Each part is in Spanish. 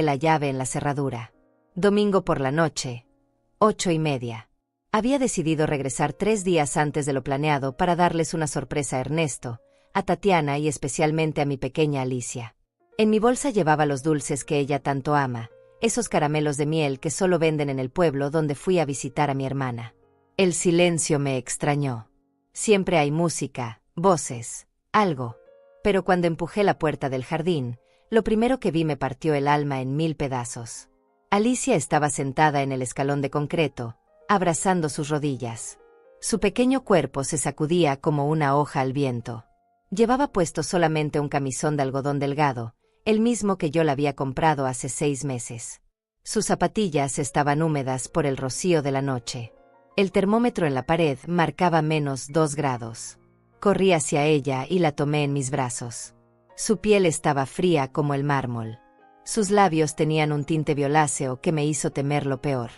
la llave en la cerradura. Domingo por la noche, 8:30. Había decidido regresar 3 días antes de lo planeado para darles una sorpresa a Ernesto, a Tatiana y especialmente a mi pequeña Alicia. En mi bolsa llevaba los dulces que ella tanto ama, esos caramelos de miel que solo venden en el pueblo donde fui a visitar a mi hermana. El silencio me extrañó. Siempre hay música, voces, algo. Pero cuando empujé la puerta del jardín, lo primero que vi me partió el alma en 1000 pedazos. Alicia estaba sentada en el escalón de concreto, abrazando sus rodillas. Su pequeño cuerpo se sacudía como una hoja al viento. Llevaba puesto solamente un camisón de algodón delgado, el mismo que yo le había comprado hace 6 meses. Sus zapatillas estaban húmedas por el rocío de la noche. El termómetro en la pared marcaba -2 grados. Corrí hacia ella y la tomé en mis brazos. Su piel estaba fría como el mármol. Sus labios tenían un tinte violáceo que me hizo temer lo peor.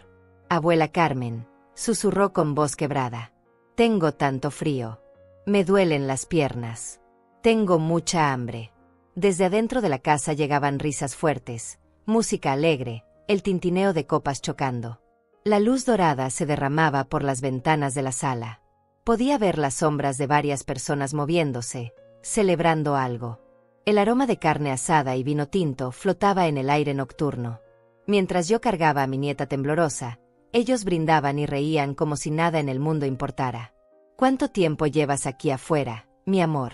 «Abuela Carmen», susurró con voz quebrada. «Tengo tanto frío. Me duelen las piernas. Tengo mucha hambre». Desde adentro de la casa llegaban risas fuertes, música alegre, el tintineo de copas chocando. La luz dorada se derramaba por las ventanas de la sala. Podía ver las sombras de varias personas moviéndose, celebrando algo. El aroma de carne asada y vino tinto flotaba en el aire nocturno. Mientras yo cargaba a mi nieta temblorosa, ellos brindaban y reían como si nada en el mundo importara. «¿Cuánto tiempo llevas aquí afuera, mi amor?»,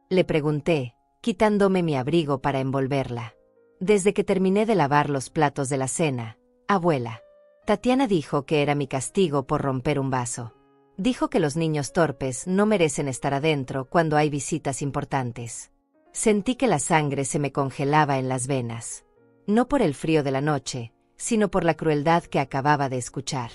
le pregunté, quitándome mi abrigo para envolverla. «Desde que terminé de lavar los platos de la cena, abuela». Tatiana dijo que era mi castigo por romper un vaso. Dijo que los niños torpes no merecen estar adentro cuando hay visitas importantes. Sentí que la sangre se me congelaba en las venas. No por el frío de la noche, sino por la crueldad que acababa de escuchar.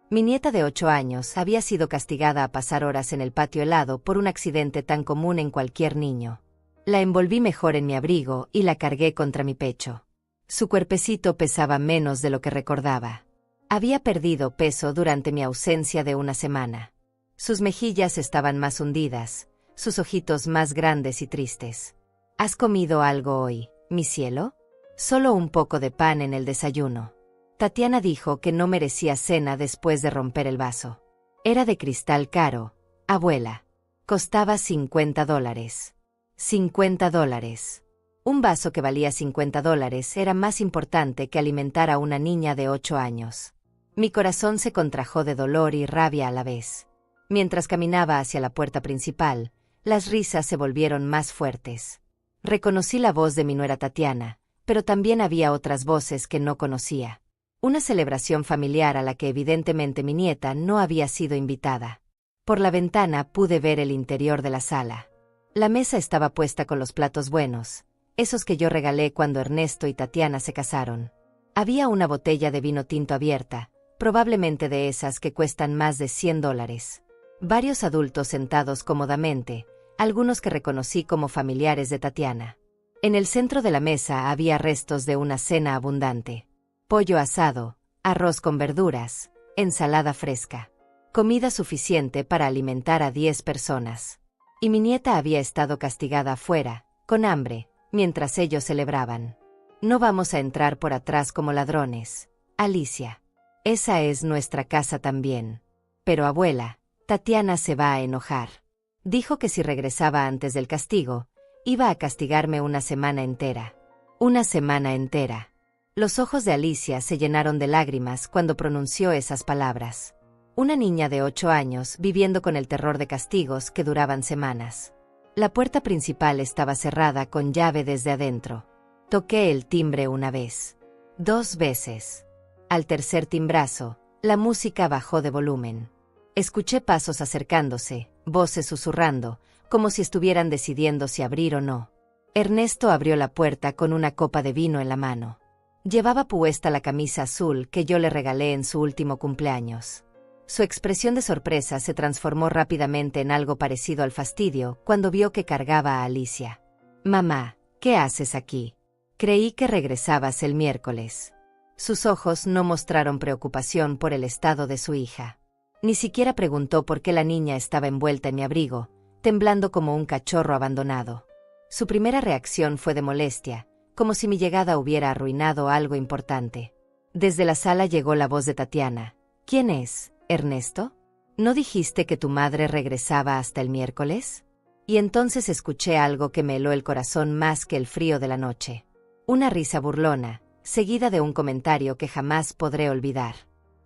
Mi nieta de 8 años había sido castigada a pasar horas en el patio helado por un accidente tan común en cualquier niño. La envolví mejor en mi abrigo y la cargué contra mi pecho. Su cuerpecito pesaba menos de lo que recordaba. Había perdido peso durante mi ausencia de una semana. Sus mejillas estaban más hundidas, sus ojitos más grandes y tristes. «¿Has comido algo hoy, mi cielo?». «Solo un poco de pan en el desayuno». Tatiana dijo que no merecía cena después de romper el vaso. «Era de cristal caro, abuela. Costaba $50. $50. Un vaso que valía $50 era más importante que alimentar a una niña de 8 años. Mi corazón se contrajo de dolor y rabia a la vez. Mientras caminaba hacia la puerta principal, las risas se volvieron más fuertes. Reconocí la voz de mi nuera Tatiana, pero también había otras voces que no conocía. Una celebración familiar a la que evidentemente mi nieta no había sido invitada. Por la ventana pude ver el interior de la sala. La mesa estaba puesta con los platos buenos, esos que yo regalé cuando Ernesto y Tatiana se casaron. Había una botella de vino tinto abierta, probablemente de esas que cuestan más de $100. Varios adultos sentados cómodamente, algunos que reconocí como familiares de Tatiana. En el centro de la mesa había restos de una cena abundante. Pollo asado, arroz con verduras, ensalada fresca. Comida suficiente para alimentar a 10 personas. Y mi nieta había estado castigada afuera, con hambre, mientras ellos celebraban. «No vamos a entrar por atrás como ladrones, Alicia. Esa es nuestra casa también». «Pero abuela, Tatiana se va a enojar». Dijo que si regresaba antes del castigo, iba a castigarme una semana entera. Una semana entera. Los ojos de Alicia se llenaron de lágrimas cuando pronunció esas palabras. Una niña de 8 años viviendo con el terror de castigos que duraban semanas. La puerta principal estaba cerrada con llave desde adentro. Toqué el timbre una vez. 2 veces. Al tercer timbrazo, la música bajó de volumen. Escuché pasos acercándose, voces susurrando, como si estuvieran decidiendo si abrir o no. Ernesto abrió la puerta con una copa de vino en la mano. Llevaba puesta la camisa azul que yo le regalé en su último cumpleaños. Su expresión de sorpresa se transformó rápidamente en algo parecido al fastidio cuando vio que cargaba a Alicia. «Mamá, ¿qué haces aquí? Creí que regresabas el miércoles». Sus ojos no mostraron preocupación por el estado de su hija. Ni siquiera preguntó por qué la niña estaba envuelta en mi abrigo, temblando como un cachorro abandonado. Su primera reacción fue de molestia, como si mi llegada hubiera arruinado algo importante. Desde la sala llegó la voz de Tatiana. ¿Quién es, Ernesto? ¿No dijiste que tu madre regresaba hasta el miércoles? Y entonces escuché algo que me heló el corazón más que el frío de la noche. Una risa burlona, seguida de un comentario que jamás podré olvidar.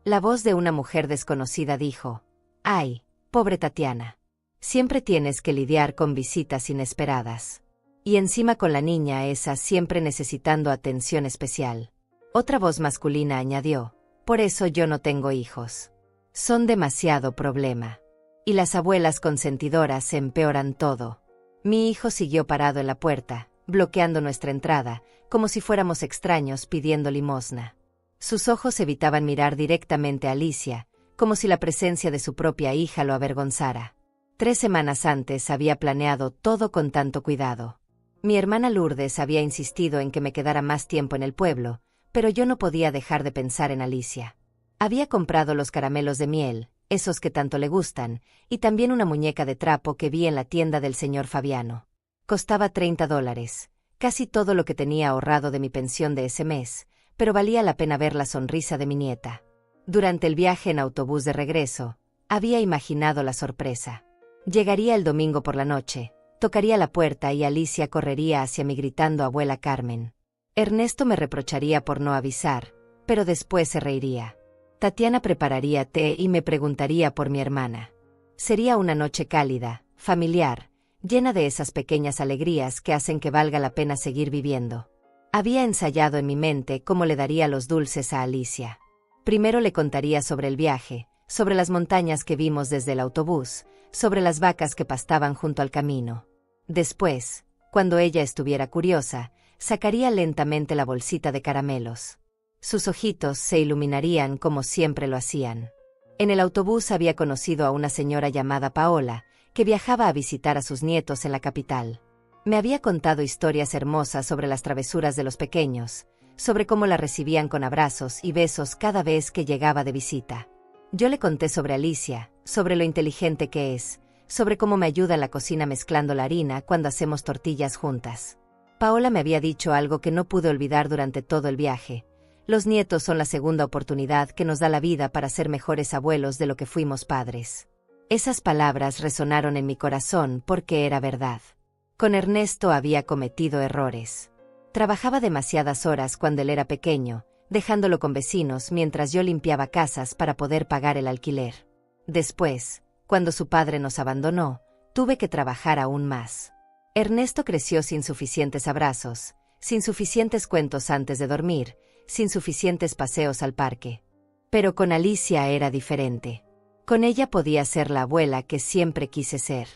La voz de una mujer desconocida dijo: «Ay, pobre Tatiana. Siempre tienes que lidiar con visitas inesperadas. Y encima con la niña esa siempre necesitando atención especial». Otra voz masculina añadió: «Por eso yo no tengo hijos. Son demasiado problema. Y las abuelas consentidoras empeoran todo». Mi hijo siguió parado en la puerta, bloqueando nuestra entrada, como si fuéramos extraños pidiendo limosna. Sus ojos evitaban mirar directamente a Alicia, como si la presencia de su propia hija lo avergonzara. 3 semanas antes había planeado todo con tanto cuidado. Mi hermana Lourdes había insistido en que me quedara más tiempo en el pueblo, pero yo no podía dejar de pensar en Alicia. Había comprado los caramelos de miel, esos que tanto le gustan, y también una muñeca de trapo que vi en la tienda del señor Fabiano. Costaba $30, casi todo lo que tenía ahorrado de mi pensión de ese mes, pero valía la pena ver la sonrisa de mi nieta. Durante el viaje en autobús de regreso, había imaginado la sorpresa. Llegaría el domingo por la noche, tocaría la puerta y Alicia correría hacia mí gritando «Abuela Carmen». Ernesto me reprocharía por no avisar, pero después se reiría. Tatiana prepararía té y me preguntaría por mi hermana. Sería una noche cálida, familiar, llena de esas pequeñas alegrías que hacen que valga la pena seguir viviendo. Había ensayado en mi mente cómo le daría los dulces a Alicia. Primero le contaría sobre el viaje, sobre las montañas que vimos desde el autobús, sobre las vacas que pastaban junto al camino. Después, cuando ella estuviera curiosa, sacaría lentamente la bolsita de caramelos. Sus ojitos se iluminarían como siempre lo hacían. En el autobús había conocido a una señora llamada Paola, que viajaba a visitar a sus nietos en la capital. Me había contado historias hermosas sobre las travesuras de los pequeños, sobre cómo la recibían con abrazos y besos cada vez que llegaba de visita. Yo le conté sobre Alicia, sobre lo inteligente que es, sobre cómo me ayuda en la cocina mezclando la harina cuando hacemos tortillas juntas. Paola me había dicho algo que no pude olvidar durante todo el viaje: los nietos son la segunda oportunidad que nos da la vida para ser mejores abuelos de lo que fuimos padres. Esas palabras resonaron en mi corazón porque era verdad. Con Ernesto había cometido errores. Trabajaba demasiadas horas cuando él era pequeño, dejándolo con vecinos mientras yo limpiaba casas para poder pagar el alquiler. Después, cuando su padre nos abandonó, tuve que trabajar aún más. Ernesto creció sin suficientes abrazos, sin suficientes cuentos antes de dormir, sin suficientes paseos al parque. Pero con Alicia era diferente. Con ella podía ser la abuela que siempre quise ser.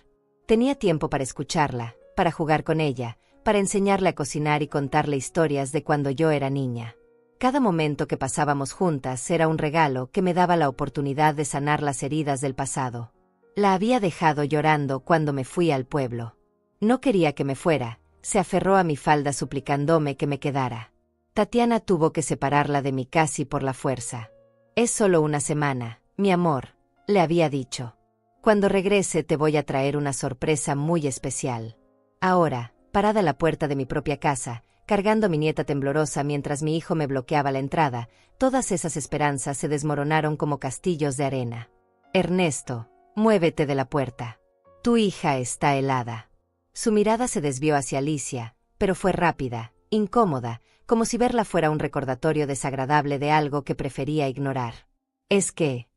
Tenía tiempo para escucharla, para jugar con ella, para enseñarle a cocinar y contarle historias de cuando yo era niña. Cada momento que pasábamos juntas era un regalo que me daba la oportunidad de sanar las heridas del pasado. La había dejado llorando cuando me fui al pueblo. No quería que me fuera, se aferró a mi falda suplicándome que me quedara. Tatiana tuvo que separarla de mí casi por la fuerza. «Es solo una semana, mi amor», le había dicho. «Cuando regrese te voy a traer una sorpresa muy especial». Ahora, parada a la puerta de mi propia casa, cargando a mi nieta temblorosa mientras mi hijo me bloqueaba la entrada, todas esas esperanzas se desmoronaron como castillos de arena. «Ernesto, muévete de la puerta. Tu hija está helada». Su mirada se desvió hacia Alicia, pero fue rápida, incómoda, como si verla fuera un recordatorio desagradable de algo que prefería ignorar. «Es que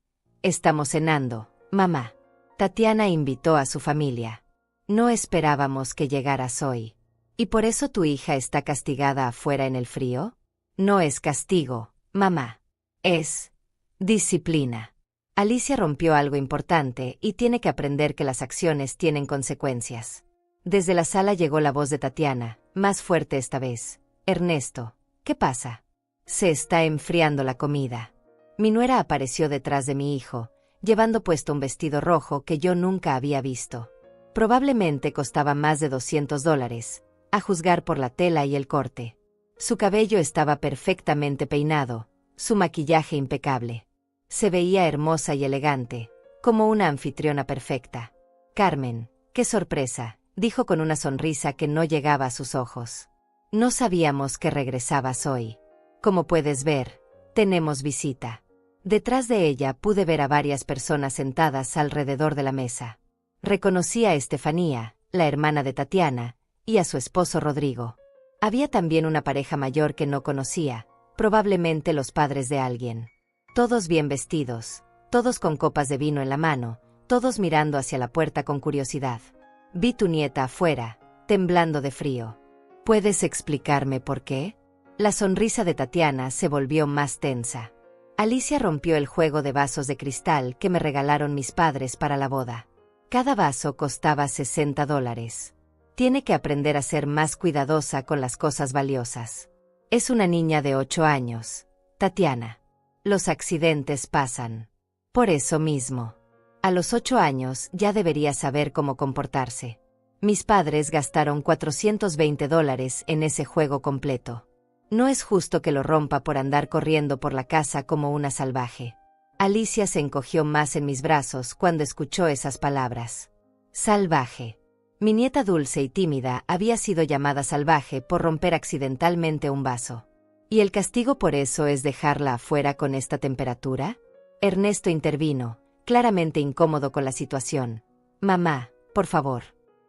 estamos cenando, mamá». Tatiana invitó a su familia. «No esperábamos que llegaras hoy. ¿Y por eso tu hija está castigada afuera en el frío?» «No es castigo, mamá. Es disciplina. Alicia rompió algo importante y tiene que aprender que las acciones tienen consecuencias». Desde la sala llegó la voz de Tatiana, más fuerte esta vez. «Ernesto, ¿qué pasa?» «Se está enfriando la comida». Mi nuera apareció detrás de mi hijo, llevando puesto un vestido rojo que yo nunca había visto. Probablemente costaba más de $200, a juzgar por la tela y el corte. Su cabello estaba perfectamente peinado, su maquillaje impecable. Se veía hermosa y elegante, como una anfitriona perfecta. «Carmen, qué sorpresa», dijo con una sonrisa que no llegaba a sus ojos. No sabíamos que regresabas hoy. Como puedes ver, tenemos visita. Detrás de ella pude ver a varias personas sentadas alrededor de la mesa. Reconocí a Estefanía, la hermana de Tatiana, y a su esposo Rodrigo. Había también una pareja mayor que no conocía, probablemente los padres de alguien. Todos bien vestidos, todos con copas de vino en la mano, todos mirando hacia la puerta con curiosidad. Vi tu nieta afuera, temblando de frío. ¿Puedes explicarme por qué? La sonrisa de Tatiana se volvió más tensa. Alicia rompió el juego de vasos de cristal que me regalaron mis padres para la boda. Cada vaso costaba $60. Tiene que aprender a ser más cuidadosa con las cosas valiosas. Es una niña de 8 años, Tatiana. Los accidentes pasan. Por eso mismo. A los 8 años ya debería saber cómo comportarse. Mis padres gastaron $420 en ese juego completo. No es justo que lo rompa por andar corriendo por la casa como una salvaje. Alicia se encogió más en mis brazos cuando escuchó esas palabras. Salvaje. Mi nieta dulce y tímida había sido llamada salvaje por romper accidentalmente un vaso. ¿Y el castigo por eso es dejarla afuera con esta temperatura? Ernesto intervino, claramente incómodo con la situación. Mamá, por favor,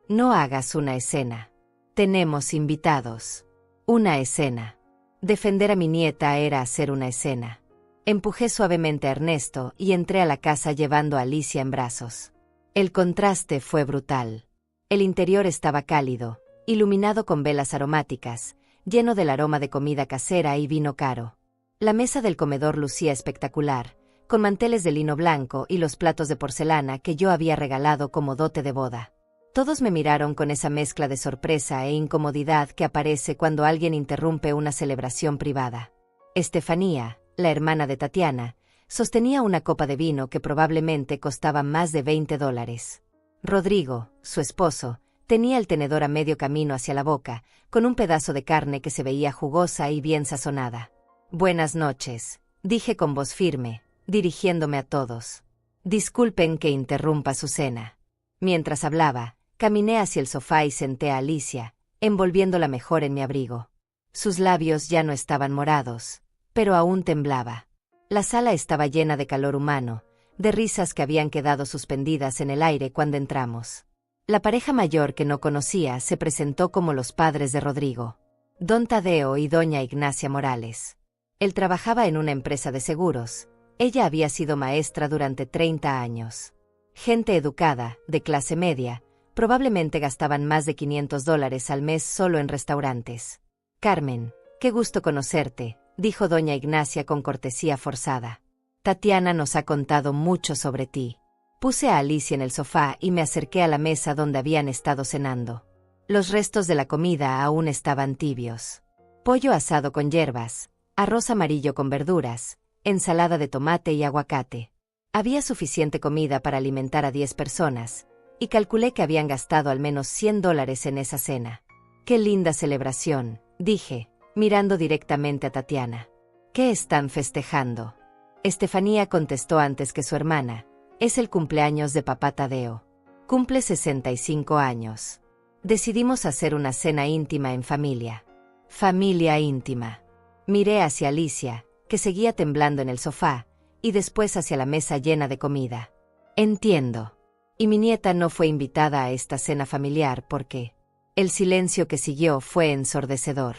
no hagas una escena. Tenemos invitados. Una escena. Defender a mi nieta era hacer una escena. Empujé suavemente a Ernesto y entré a la casa llevando a Alicia en brazos. El contraste fue brutal. El interior estaba cálido, iluminado con velas aromáticas, lleno del aroma de comida casera y vino caro. La mesa del comedor lucía espectacular, con manteles de lino blanco y los platos de porcelana que yo había regalado como dote de boda. Todos me miraron con esa mezcla de sorpresa e incomodidad que aparece cuando alguien interrumpe una celebración privada. Estefanía, la hermana de Tatiana, sostenía una copa de vino que probablemente costaba más de $20. Rodrigo, su esposo, tenía el tenedor a medio camino hacia la boca, con un pedazo de carne que se veía jugosa y bien sazonada. Buenas noches, dije con voz firme, dirigiéndome a todos. Disculpen que interrumpa su cena. Mientras hablaba, caminé hacia el sofá y senté a Alicia, envolviéndola mejor en mi abrigo. Sus labios ya no estaban morados, pero aún temblaba. La sala estaba llena de calor humano, de risas que habían quedado suspendidas en el aire cuando entramos. La pareja mayor que no conocía se presentó como los padres de Rodrigo, don Tadeo y doña Ignacia Morales. Él trabajaba en una empresa de seguros. Ella había sido maestra durante 30 años. Gente educada, de clase media, probablemente gastaban más de $500 al mes solo en restaurantes. Carmen, qué gusto conocerte, dijo doña Ignacia con cortesía forzada. Tatiana nos ha contado mucho sobre ti. Puse a Alicia en el sofá y me acerqué a la mesa donde habían estado cenando. Los restos de la comida aún estaban tibios. Pollo asado con hierbas, arroz amarillo con verduras, ensalada de tomate y aguacate. Había suficiente comida para alimentar a 10 personas, y calculé que habían gastado al menos $100 en esa cena. ¡Qué linda celebración!, dije, mirando directamente a Tatiana. ¿Qué están festejando? Estefanía contestó antes que su hermana. Es el cumpleaños de papá Tadeo. Cumple 65 años. Decidimos hacer una cena íntima en familia. Familia íntima. Miré hacia Alicia, que seguía temblando en el sofá, y después hacia la mesa llena de comida. Entiendo. Y mi nieta no fue invitada a esta cena familiar porque... El silencio que siguió fue ensordecedor.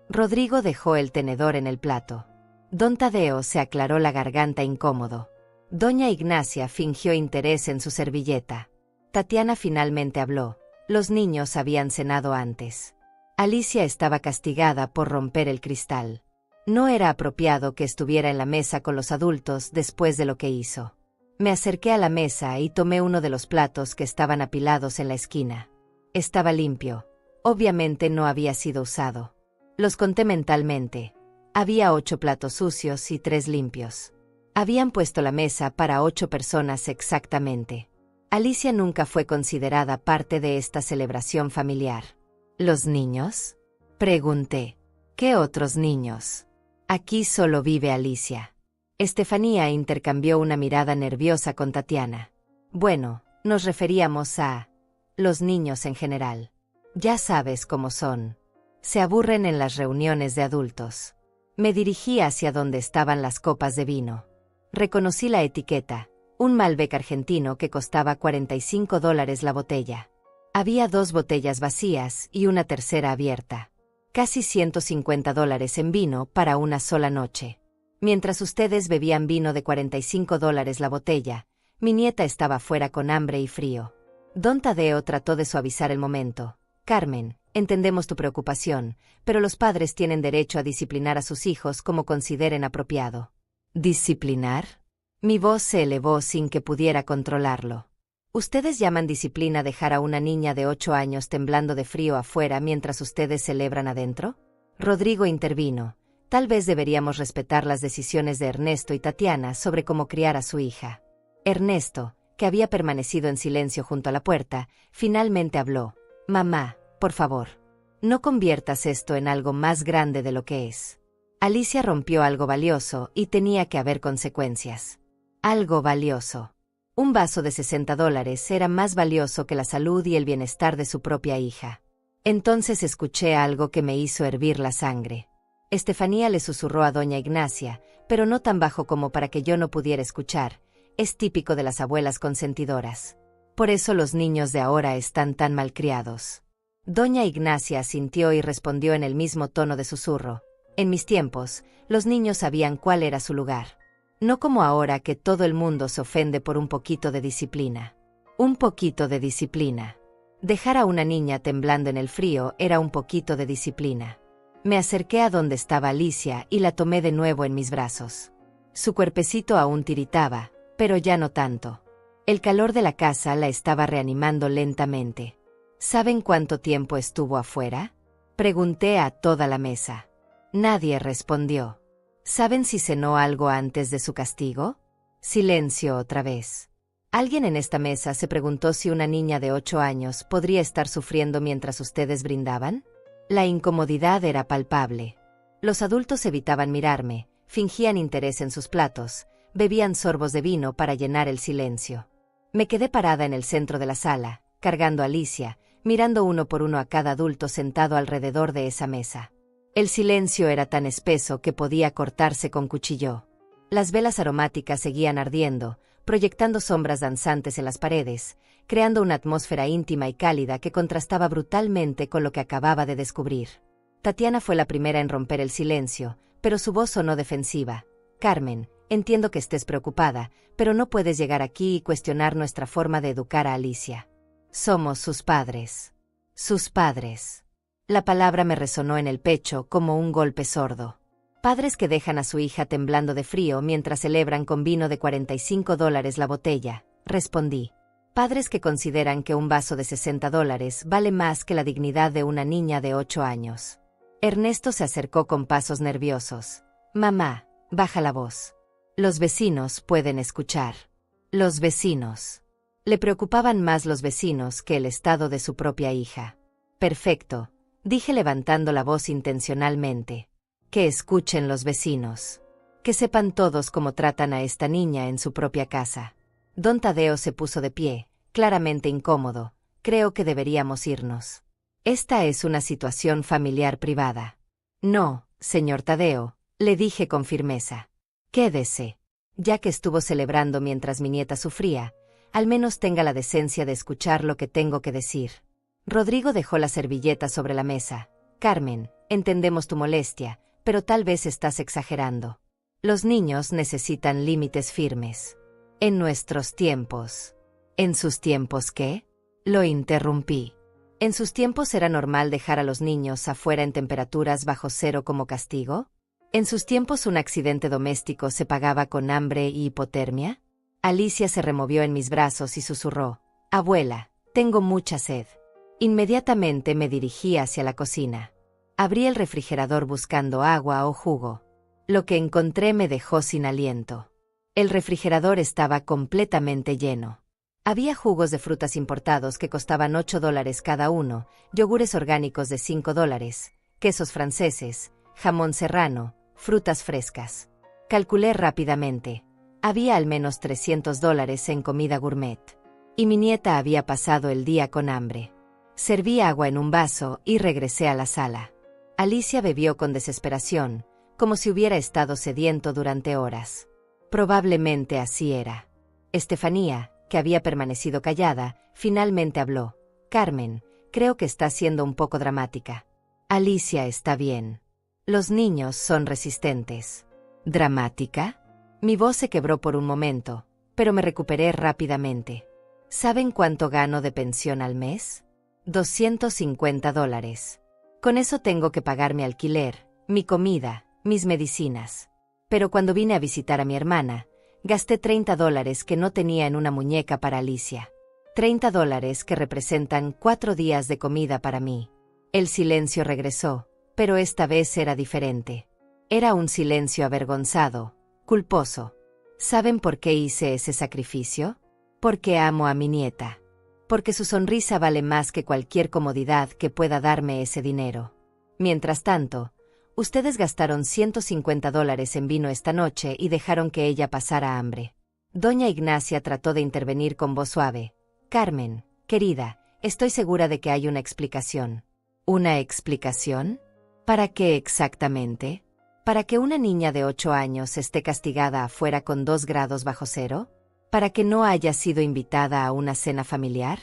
Rodrigo dejó el tenedor en el plato. Don Tadeo se aclaró la garganta incómodo. Doña Ignacia fingió interés en su servilleta. Tatiana finalmente habló. Los niños habían cenado antes. Alicia estaba castigada por romper el cristal. No era apropiado que estuviera en la mesa con los adultos después de lo que hizo. Me acerqué a la mesa y tomé uno de los platos que estaban apilados en la esquina. Estaba limpio. Obviamente no había sido usado. Los conté mentalmente. Había 8 platos sucios y 3 limpios. Habían puesto la mesa para 8 personas exactamente. Alicia nunca fue considerada parte de esta celebración familiar. ¿Los niños?, pregunté. ¿Qué otros niños? Aquí solo vive Alicia. Estefanía intercambió una mirada nerviosa con Tatiana. Bueno, nos referíamos a... los niños en general. Ya sabes cómo son. Se aburren en las reuniones de adultos. Me dirigí hacia donde estaban las copas de vino. Reconocí la etiqueta, un Malbec argentino que costaba $45 la botella. Había 2 botellas vacías y una tercera abierta. Casi $150 en vino para una sola noche. Mientras ustedes bebían vino de $45 la botella, mi nieta estaba fuera con hambre y frío. Don Tadeo trató de suavizar el momento. Carmen, entendemos tu preocupación, pero los padres tienen derecho a disciplinar a sus hijos como consideren apropiado. ¿Disciplinar? Mi voz se elevó sin que pudiera controlarlo. ¿Ustedes llaman disciplina dejar a una niña de 8 años temblando de frío afuera mientras ustedes celebran adentro? Rodrigo intervino. Tal vez deberíamos respetar las decisiones de Ernesto y Tatiana sobre cómo criar a su hija. Ernesto, que había permanecido en silencio junto a la puerta, finalmente habló. Mamá, por favor, no conviertas esto en algo más grande de lo que es. Alicia rompió algo valioso y tenía que haber consecuencias. Algo valioso. Un vaso de $60 era más valioso que la salud y el bienestar de su propia hija. Entonces escuché algo que me hizo hervir la sangre. Estefanía le susurró a doña Ignacia, pero no tan bajo como para que yo no pudiera escuchar. Es típico de las abuelas consentidoras. Por eso los niños de ahora están tan malcriados. Doña Ignacia asintió y respondió en el mismo tono de susurro. En mis tiempos, los niños sabían cuál era su lugar. No como ahora que todo el mundo se ofende por un poquito de disciplina. Un poquito de disciplina. Dejar a una niña temblando en el frío era un poquito de disciplina. Me acerqué a donde estaba Alicia y la tomé de nuevo en mis brazos. Su cuerpecito aún tiritaba, pero ya no tanto. El calor de la casa la estaba reanimando lentamente. ¿Saben cuánto tiempo estuvo afuera? Pregunté a toda la mesa. Nadie respondió. ¿Saben si cenó algo antes de su castigo? Silencio otra vez. ¿Alguien en esta mesa se preguntó si una niña de 8 años podría estar sufriendo mientras ustedes brindaban? La incomodidad era palpable. Los adultos evitaban mirarme, fingían interés en sus platos, bebían sorbos de vino para llenar el silencio. Me quedé parada en el centro de la sala, cargando a Alicia, mirando uno por uno a cada adulto sentado alrededor de esa mesa. El silencio era tan espeso que podía cortarse con cuchillo. Las velas aromáticas seguían ardiendo, proyectando sombras danzantes en las paredes, creando una atmósfera íntima y cálida que contrastaba brutalmente con lo que acababa de descubrir. Tatiana fue la primera en romper el silencio, pero su voz sonó defensiva. Carmen, entiendo que estés preocupada, pero no puedes llegar aquí y cuestionar nuestra forma de educar a Alicia. Somos sus padres. Sus padres. La palabra me resonó en el pecho como un golpe sordo. Padres que dejan a su hija temblando de frío mientras celebran con vino de $45 la botella, respondí. Padres que consideran que un vaso de $60 vale más que la dignidad de una niña de 8 años. Ernesto se acercó con pasos nerviosos. Mamá, baja la voz. Los vecinos pueden escuchar. Los vecinos. Le preocupaban más los vecinos que el estado de su propia hija. Perfecto, dije levantando la voz intencionalmente. Que escuchen los vecinos. Que sepan todos cómo tratan a esta niña en su propia casa. Don Tadeo se puso de pie, claramente incómodo. Creo que deberíamos irnos. Esta es una situación familiar privada. No, señor Tadeo, le dije con firmeza. Quédese. Ya que estuvo celebrando mientras mi nieta sufría, al menos tenga la decencia de escuchar lo que tengo que decir. Rodrigo dejó la servilleta sobre la mesa. Carmen, entendemos tu molestia, pero tal vez estás exagerando. Los niños necesitan límites firmes. En nuestros tiempos. ¿En sus tiempos qué? Lo interrumpí. ¿En sus tiempos era normal dejar a los niños afuera en temperaturas bajo cero como castigo? ¿En sus tiempos un accidente doméstico se pagaba con hambre y hipotermia? Alicia se removió en mis brazos y susurró. Abuela, tengo mucha sed. Inmediatamente me dirigí hacia la cocina. Abrí el refrigerador buscando agua o jugo. Lo que encontré me dejó sin aliento. El refrigerador estaba completamente lleno. Había jugos de frutas importados que costaban $8 cada uno, yogures orgánicos de $5, quesos franceses, jamón serrano, frutas frescas. Calculé rápidamente. Había al menos $300 en comida gourmet. Y mi nieta había pasado el día con hambre. Serví agua en un vaso y regresé a la sala. Alicia bebió con desesperación, como si hubiera estado sediento durante horas. Probablemente así era. Estefanía, que había permanecido callada, finalmente habló. Carmen, creo que está siendo un poco dramática. Alicia está bien. Los niños son resistentes. ¿Dramática? Mi voz se quebró por un momento, pero me recuperé rápidamente. ¿Saben cuánto gano de pensión al mes? $250. Con eso tengo que pagar mi alquiler, mi comida, mis medicinas. Pero cuando vine a visitar a mi hermana, gasté $30 que no tenía en una muñeca para Alicia. $30 que representan 4 días de comida para mí. El silencio regresó, pero esta vez era diferente. Era un silencio avergonzado, culposo. ¿Saben por qué hice ese sacrificio? Porque amo a mi nieta. Porque su sonrisa vale más que cualquier comodidad que pueda darme ese dinero. Mientras tanto, ustedes gastaron $150 en vino esta noche y dejaron que ella pasara hambre. Doña Ignacia trató de intervenir con voz suave. Carmen, querida, estoy segura de que hay una explicación. ¿Una explicación? ¿Para qué exactamente? ¿Para que una niña de 8 años esté castigada afuera con 2 grados bajo cero? ¿Para que no haya sido invitada a una cena familiar?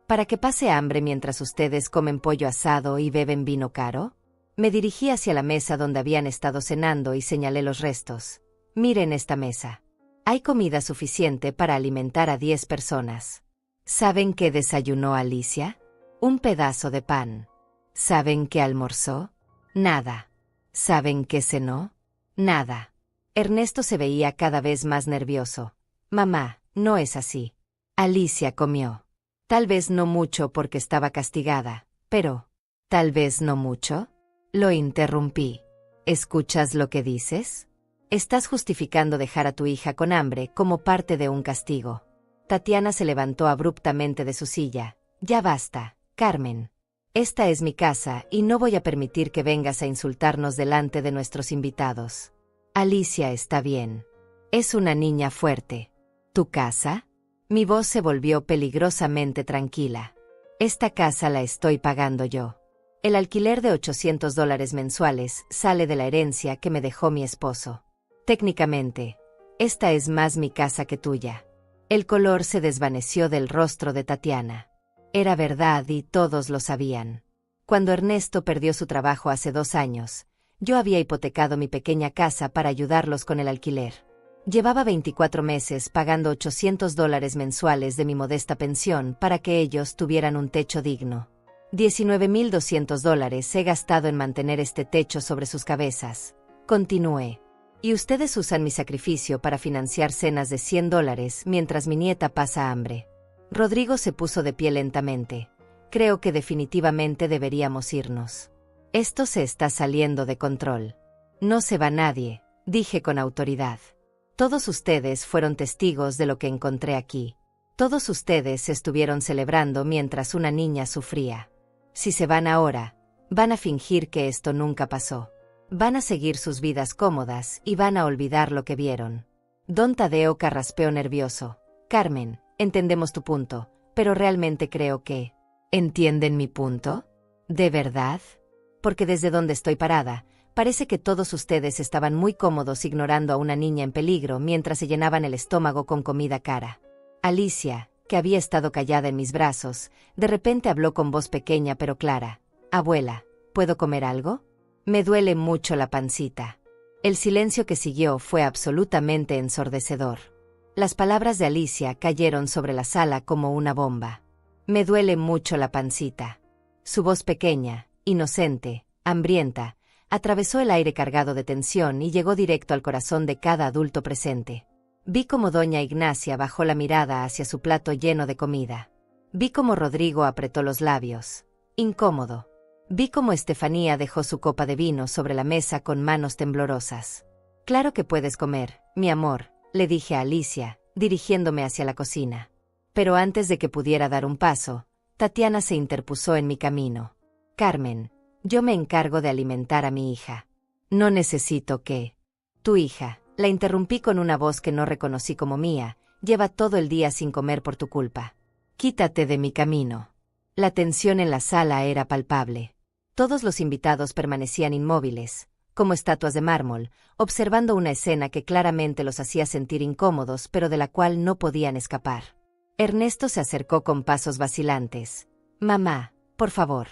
¿Para que pase hambre mientras ustedes comen pollo asado y beben vino caro? Me dirigí hacia la mesa donde habían estado cenando y señalé los restos. Miren esta mesa. Hay comida suficiente para alimentar a 10 personas. ¿Saben qué desayunó Alicia? Un pedazo de pan. ¿Saben qué almorzó? Nada. ¿Saben qué cenó? Nada. Ernesto se veía cada vez más nervioso. Mamá, no es así. Alicia comió. Tal vez no mucho porque estaba castigada, pero... ¿Tal vez no mucho? Lo interrumpí. ¿Escuchas lo que dices? Estás justificando dejar a tu hija con hambre como parte de un castigo. Tatiana se levantó abruptamente de su silla. Ya basta, Carmen. Esta es mi casa y no voy a permitir que vengas a insultarnos delante de nuestros invitados. Alicia está bien. Es una niña fuerte. ¿Tu casa? Mi voz se volvió peligrosamente tranquila. Esta casa la estoy pagando yo. El alquiler de $800 mensuales sale de la herencia que me dejó mi esposo. Técnicamente, esta es más mi casa que tuya. El color se desvaneció del rostro de Tatiana. Era verdad y todos lo sabían. Cuando Ernesto perdió su trabajo hace 2 años, yo había hipotecado mi pequeña casa para ayudarlos con el alquiler. Llevaba 24 meses pagando $800 mensuales de mi modesta pensión para que ellos tuvieran un techo digno. $19,200 he gastado en mantener este techo sobre sus cabezas. Continué. Y ustedes usan mi sacrificio para financiar cenas de $100 mientras mi nieta pasa hambre. Rodrigo se puso de pie lentamente. Creo que definitivamente deberíamos irnos. Esto se está saliendo de control. No se va nadie, dije con autoridad. Todos ustedes fueron testigos de lo que encontré aquí. Todos ustedes estuvieron celebrando mientras una niña sufría. Si se van ahora, van a fingir que esto nunca pasó. Van a seguir sus vidas cómodas y van a olvidar lo que vieron. Don Tadeo carraspeó nervioso. Carmen, entendemos tu punto, pero realmente creo que... ¿Entienden mi punto? ¿De verdad? Porque desde donde estoy parada, parece que todos ustedes estaban muy cómodos ignorando a una niña en peligro mientras se llenaban el estómago con comida cara. Alicia, que había estado callada en mis brazos, de repente habló con voz pequeña pero clara. Abuela, ¿puedo comer algo? Me duele mucho la pancita. El silencio que siguió fue absolutamente ensordecedor. Las palabras de Alicia cayeron sobre la sala como una bomba. Me duele mucho la pancita. Su voz pequeña, inocente, hambrienta, atravesó el aire cargado de tensión y llegó directo al corazón de cada adulto presente. Vi cómo doña Ignacia bajó la mirada hacia su plato lleno de comida. Vi cómo Rodrigo apretó los labios. Incómodo. Vi cómo Estefanía dejó su copa de vino sobre la mesa con manos temblorosas. Claro que puedes comer, mi amor, le dije a Alicia, dirigiéndome hacia la cocina. Pero antes de que pudiera dar un paso, Tatiana se interpuso en mi camino. Carmen, yo me encargo de alimentar a mi hija. No necesito que... Tu hija, la interrumpí con una voz que no reconocí como mía, lleva todo el día sin comer por tu culpa. Quítate de mi camino. La tensión en la sala era palpable. Todos los invitados permanecían inmóviles, como estatuas de mármol, observando una escena que claramente los hacía sentir incómodos, pero de la cual no podían escapar. Ernesto se acercó con pasos vacilantes. «Mamá, por favor.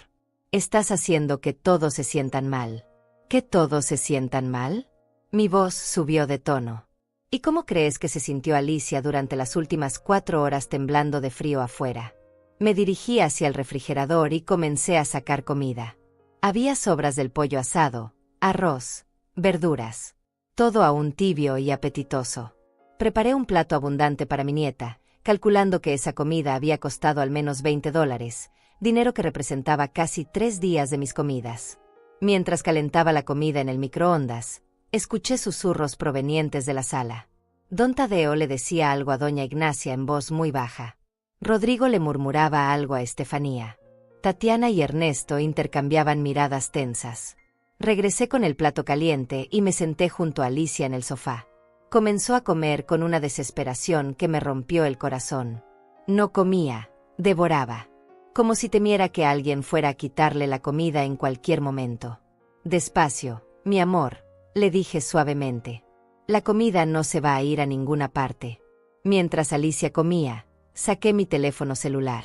Estás haciendo que todos se sientan mal». ¿Que todos se sientan mal? Mi voz subió de tono. ¿Y cómo crees que se sintió Alicia durante las últimas 4 horas temblando de frío afuera? Me dirigí hacia el refrigerador y comencé a sacar comida. Había sobras del pollo asado, arroz, verduras. Todo aún tibio y apetitoso. Preparé un plato abundante para mi nieta, calculando que esa comida había costado al menos $20, dinero que representaba casi 3 días de mis comidas. Mientras calentaba la comida en el microondas, escuché susurros provenientes de la sala. Don Tadeo le decía algo a doña Ignacia en voz muy baja. Rodrigo le murmuraba algo a Estefanía. Tatiana y Ernesto intercambiaban miradas tensas. Regresé con el plato caliente y me senté junto a Alicia en el sofá. Comenzó a comer con una desesperación que me rompió el corazón. No comía, devoraba. Como si temiera que alguien fuera a quitarle la comida en cualquier momento. Despacio, mi amor, le dije suavemente. La comida no se va a ir a ninguna parte. Mientras Alicia comía, saqué mi teléfono celular.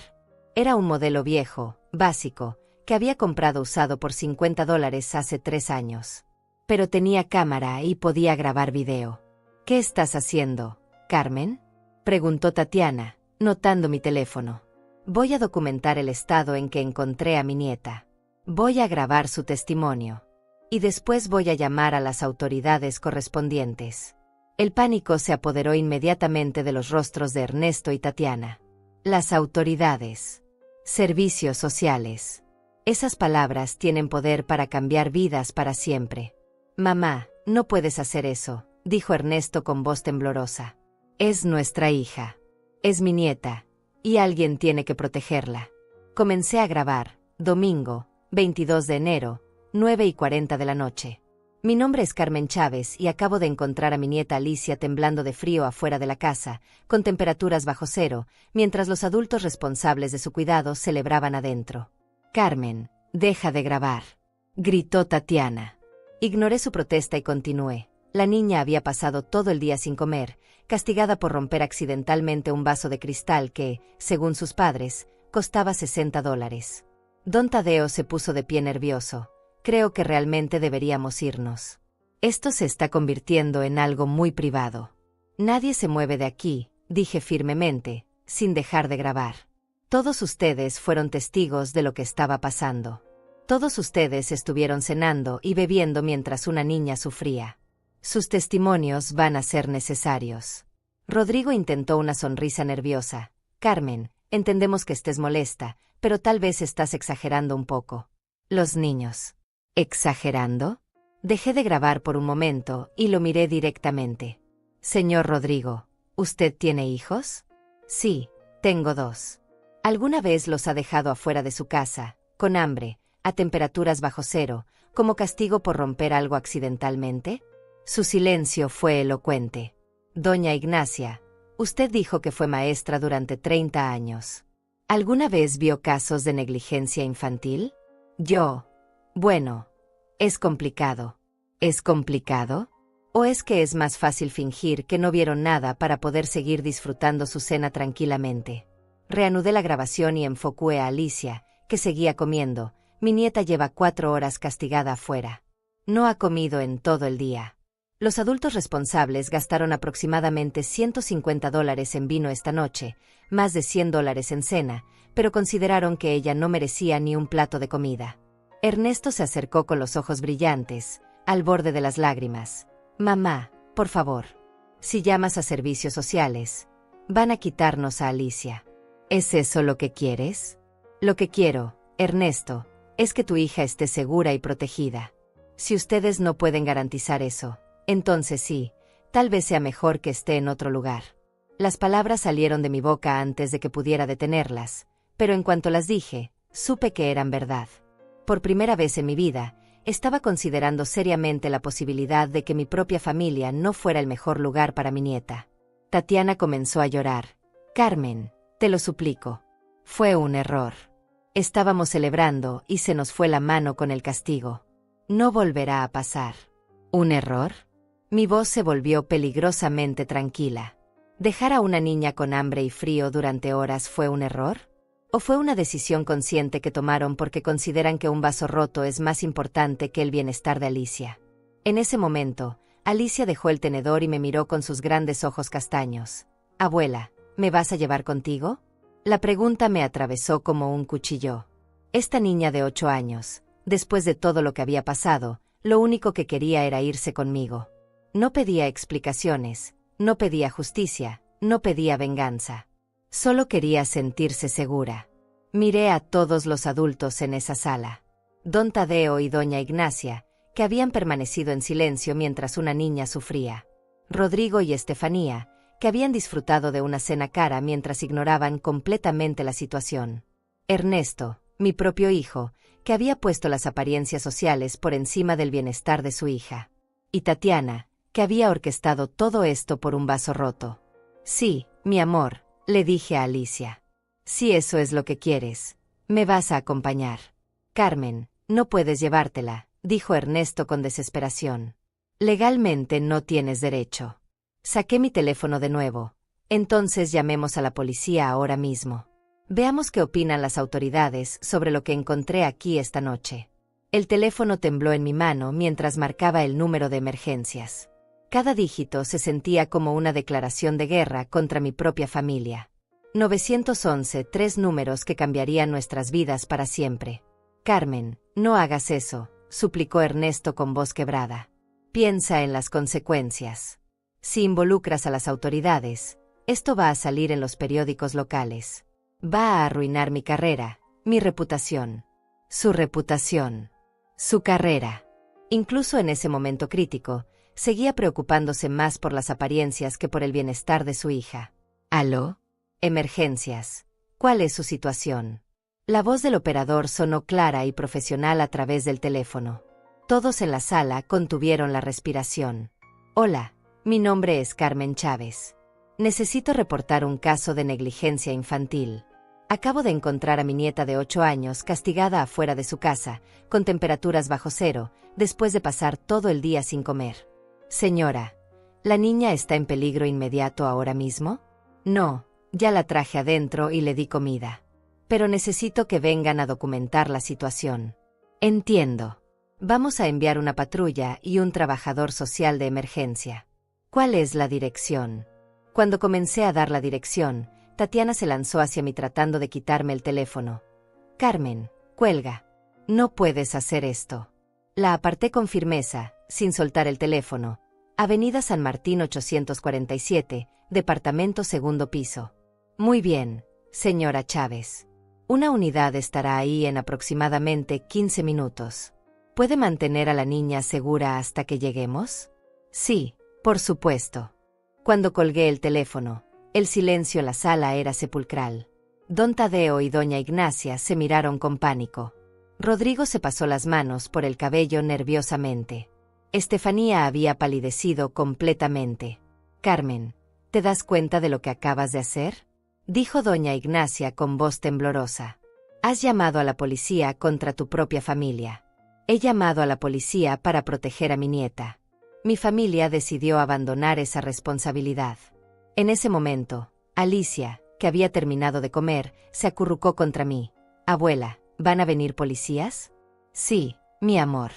Era un modelo viejo, básico, que había comprado usado por $50 hace 3 años. Pero tenía cámara y podía grabar video. ¿Qué estás haciendo, Carmen?, preguntó Tatiana, notando mi teléfono. Voy a documentar el estado en que encontré a mi nieta. Voy a grabar su testimonio. Y después voy a llamar a las autoridades correspondientes. El pánico se apoderó inmediatamente de los rostros de Ernesto y Tatiana. Las autoridades. Servicios sociales. Esas palabras tienen poder para cambiar vidas para siempre. Mamá, no puedes hacer eso, dijo Ernesto con voz temblorosa. Es nuestra hija. Es mi nieta. Y alguien tiene que protegerla. Comencé a grabar, domingo, 22 de enero, 9:40 de la noche. Mi nombre es Carmen Chávez y acabo de encontrar a mi nieta Alicia temblando de frío afuera de la casa, con temperaturas bajo cero, mientras los adultos responsables de su cuidado celebraban adentro. Carmen, deja de grabar, gritó Tatiana. Ignoré su protesta y continué. La niña había pasado todo el día sin comer, castigada por romper accidentalmente un vaso de cristal que, según sus padres, costaba $60. Don Tadeo se puso de pie nervioso. Creo que realmente deberíamos irnos. Esto se está convirtiendo en algo muy privado. Nadie se mueve de aquí, dije firmemente, sin dejar de grabar. Todos ustedes fueron testigos de lo que estaba pasando. Todos ustedes estuvieron cenando y bebiendo mientras una niña sufría. Sus testimonios van a ser necesarios. Rodrigo intentó una sonrisa nerviosa. Carmen, entendemos que estés molesta, pero tal vez estás exagerando un poco. Los niños. ¿Exagerando? Dejé de grabar por un momento y lo miré directamente. Señor Rodrigo, ¿usted tiene hijos? Sí, tengo 2. ¿Alguna vez los ha dejado afuera de su casa, con hambre, a temperaturas bajo cero, como castigo por romper algo accidentalmente? Su silencio fue elocuente. Doña Ignacia, usted dijo que fue maestra durante 30 años. ¿Alguna vez vio casos de negligencia infantil? Bueno, es complicado. ¿Es complicado? ¿O es que es más fácil fingir que no vieron nada para poder seguir disfrutando su cena tranquilamente? Reanudé la grabación y enfoqué a Alicia, que seguía comiendo. Mi nieta lleva 4 horas castigada afuera. No ha comido en todo el día. Los adultos responsables gastaron aproximadamente $150 en vino esta noche, más de $100 en cena, pero consideraron que ella no merecía ni un plato de comida. Ernesto se acercó con los ojos brillantes, al borde de las lágrimas. Mamá, por favor. Si llamas a servicios sociales, van a quitarnos a Alicia. ¿Es eso lo que quieres? Lo que quiero, Ernesto, es que tu hija esté segura y protegida. Si ustedes no pueden garantizar eso, entonces sí, tal vez sea mejor que esté en otro lugar. Las palabras salieron de mi boca antes de que pudiera detenerlas, pero en cuanto las dije, supe que eran verdad. Por primera vez en mi vida, estaba considerando seriamente la posibilidad de que mi propia familia no fuera el mejor lugar para mi nieta. Tatiana comenzó a llorar. Carmen, te lo suplico. Fue un error. Estábamos celebrando y se nos fue la mano con el castigo. No volverá a pasar. ¿Un error? Mi voz se volvió peligrosamente tranquila. ¿Dejar a una niña con hambre y frío durante horas fue un error? ¿O fue una decisión consciente que tomaron porque consideran que un vaso roto es más importante que el bienestar de Alicia? En ese momento, Alicia dejó el tenedor y me miró con sus grandes ojos castaños. «Abuela, ¿me vas a llevar contigo?». La pregunta me atravesó como un cuchillo. Esta niña de 8 años, después de todo lo que había pasado, lo único que quería era irse conmigo. No pedía explicaciones, no pedía justicia, no pedía venganza. Solo quería sentirse segura. Miré a todos los adultos en esa sala. Don Tadeo y doña Ignacia, que habían permanecido en silencio mientras una niña sufría. Rodrigo y Estefanía, que habían disfrutado de una cena cara mientras ignoraban completamente la situación. Ernesto, mi propio hijo, que había puesto las apariencias sociales por encima del bienestar de su hija. Y Tatiana, que había orquestado todo esto por un vaso roto. «Sí, mi amor», le dije a Alicia. «Si eso es lo que quieres, me vas a acompañar». «Carmen, no puedes llevártela», dijo Ernesto con desesperación. «Legalmente no tienes derecho». Saqué mi teléfono de nuevo. «Entonces llamemos a la policía ahora mismo. Veamos qué opinan las autoridades sobre lo que encontré aquí esta noche». El teléfono tembló en mi mano mientras marcaba el número de emergencias. Cada dígito se sentía como una declaración de guerra contra mi propia familia. 911, 3 números que cambiarían nuestras vidas para siempre. «Carmen, no hagas eso», suplicó Ernesto con voz quebrada. «Piensa en las consecuencias. Si involucras a las autoridades, esto va a salir en los periódicos locales. Va a arruinar mi carrera, mi reputación. Su reputación. Su carrera». Incluso en ese momento crítico, seguía preocupándose más por las apariencias que por el bienestar de su hija. «¿Aló? Emergencias. ¿Cuál es su situación?». La voz del operador sonó clara y profesional a través del teléfono. Todos en la sala contuvieron la respiración. «Hola, mi nombre es Carmen Chávez. Necesito reportar un caso de negligencia infantil. Acabo de encontrar a mi nieta de 8 años castigada afuera de su casa, con temperaturas bajo cero, después de pasar todo el día sin comer. Señora, ¿la niña está en peligro inmediato ahora mismo?». «No, ya la traje adentro y le di comida. Pero necesito que vengan a documentar la situación». «Entiendo. Vamos a enviar una patrulla y un trabajador social de emergencia». «¿Cuál es la dirección?». Cuando comencé a dar la dirección, Tatiana se lanzó hacia mí tratando de quitarme el teléfono. «Carmen, cuelga. No puedes hacer esto». La aparté con firmeza, sin soltar el teléfono. Avenida San Martín 847, departamento segundo piso. «Muy bien, señora Chávez. Una unidad estará ahí en aproximadamente 15 minutos. ¿Puede mantener a la niña segura hasta que lleguemos?». «Sí, por supuesto». Cuando colgué el teléfono, el silencio en la sala era sepulcral. Don Tadeo y doña Ignacia se miraron con pánico. Rodrigo se pasó las manos por el cabello nerviosamente. Estefanía había palidecido completamente. «Carmen, ¿te das cuenta de lo que acabas de hacer?», dijo doña Ignacia con voz temblorosa. «Has llamado a la policía contra tu propia familia». «He llamado a la policía para proteger a mi nieta. Mi familia decidió abandonar esa responsabilidad». En ese momento, Alicia, que había terminado de comer, se acurrucó contra mí. «Abuela, ¿van a venir policías?». «Sí, mi amor.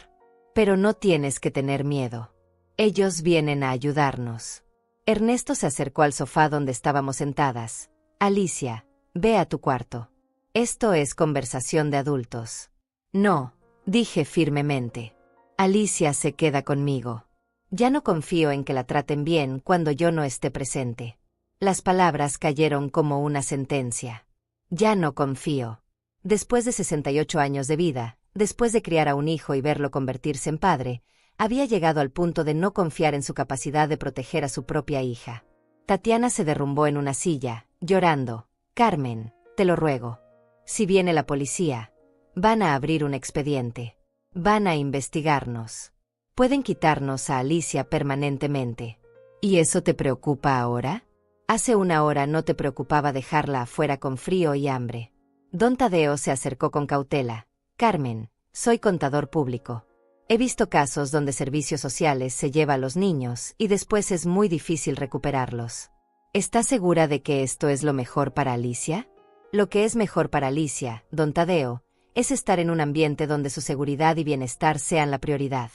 Pero no tienes que tener miedo. Ellos vienen a ayudarnos». Ernesto se acercó al sofá donde estábamos sentadas. «Alicia, ve a tu cuarto. Esto es conversación de adultos». «No», dije firmemente. «Alicia se queda conmigo. Ya no confío en que la traten bien cuando yo no esté presente». Las palabras cayeron como una sentencia. Ya no confío. Después de 68 años de vida, después de criar a un hijo y verlo convertirse en padre, había llegado al punto de no confiar en su capacidad de proteger a su propia hija. Tatiana se derrumbó en una silla, llorando. «Carmen, te lo ruego. Si viene la policía, van a abrir un expediente. Van a investigarnos. Pueden quitarnos a Alicia permanentemente». «¿Y eso te preocupa ahora? Hace una hora no te preocupaba dejarla afuera con frío y hambre». Don Tadeo se acercó con cautela. Carmen, soy contador público. He visto casos donde servicios sociales se lleva a los niños y después es muy difícil recuperarlos. ¿Está segura de que esto es lo mejor para Alicia? Lo que es mejor para Alicia, don Tadeo, es estar en un ambiente donde su seguridad y bienestar sean la prioridad.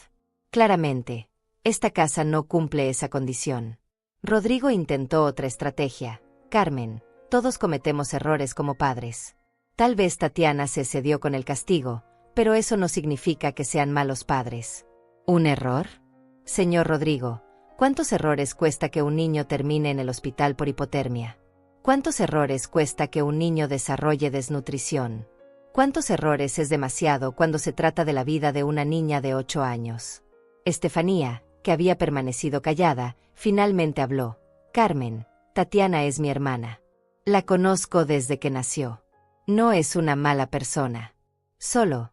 Claramente, esta casa no cumple esa condición. Rodrigo intentó otra estrategia. Carmen, todos cometemos errores como padres. Tal vez Tatiana se excedió con el castigo, pero eso no significa que sean malos padres. ¿Un error? Señor Rodrigo, ¿cuántos errores cuesta que un niño termine en el hospital por hipotermia? ¿Cuántos errores cuesta que un niño desarrolle desnutrición? ¿Cuántos errores es demasiado cuando se trata de la vida de una niña de 8 años? Estefanía, que había permanecido callada, finalmente habló. Carmen, Tatiana es mi hermana. La conozco desde que nació. No es una mala persona. Solo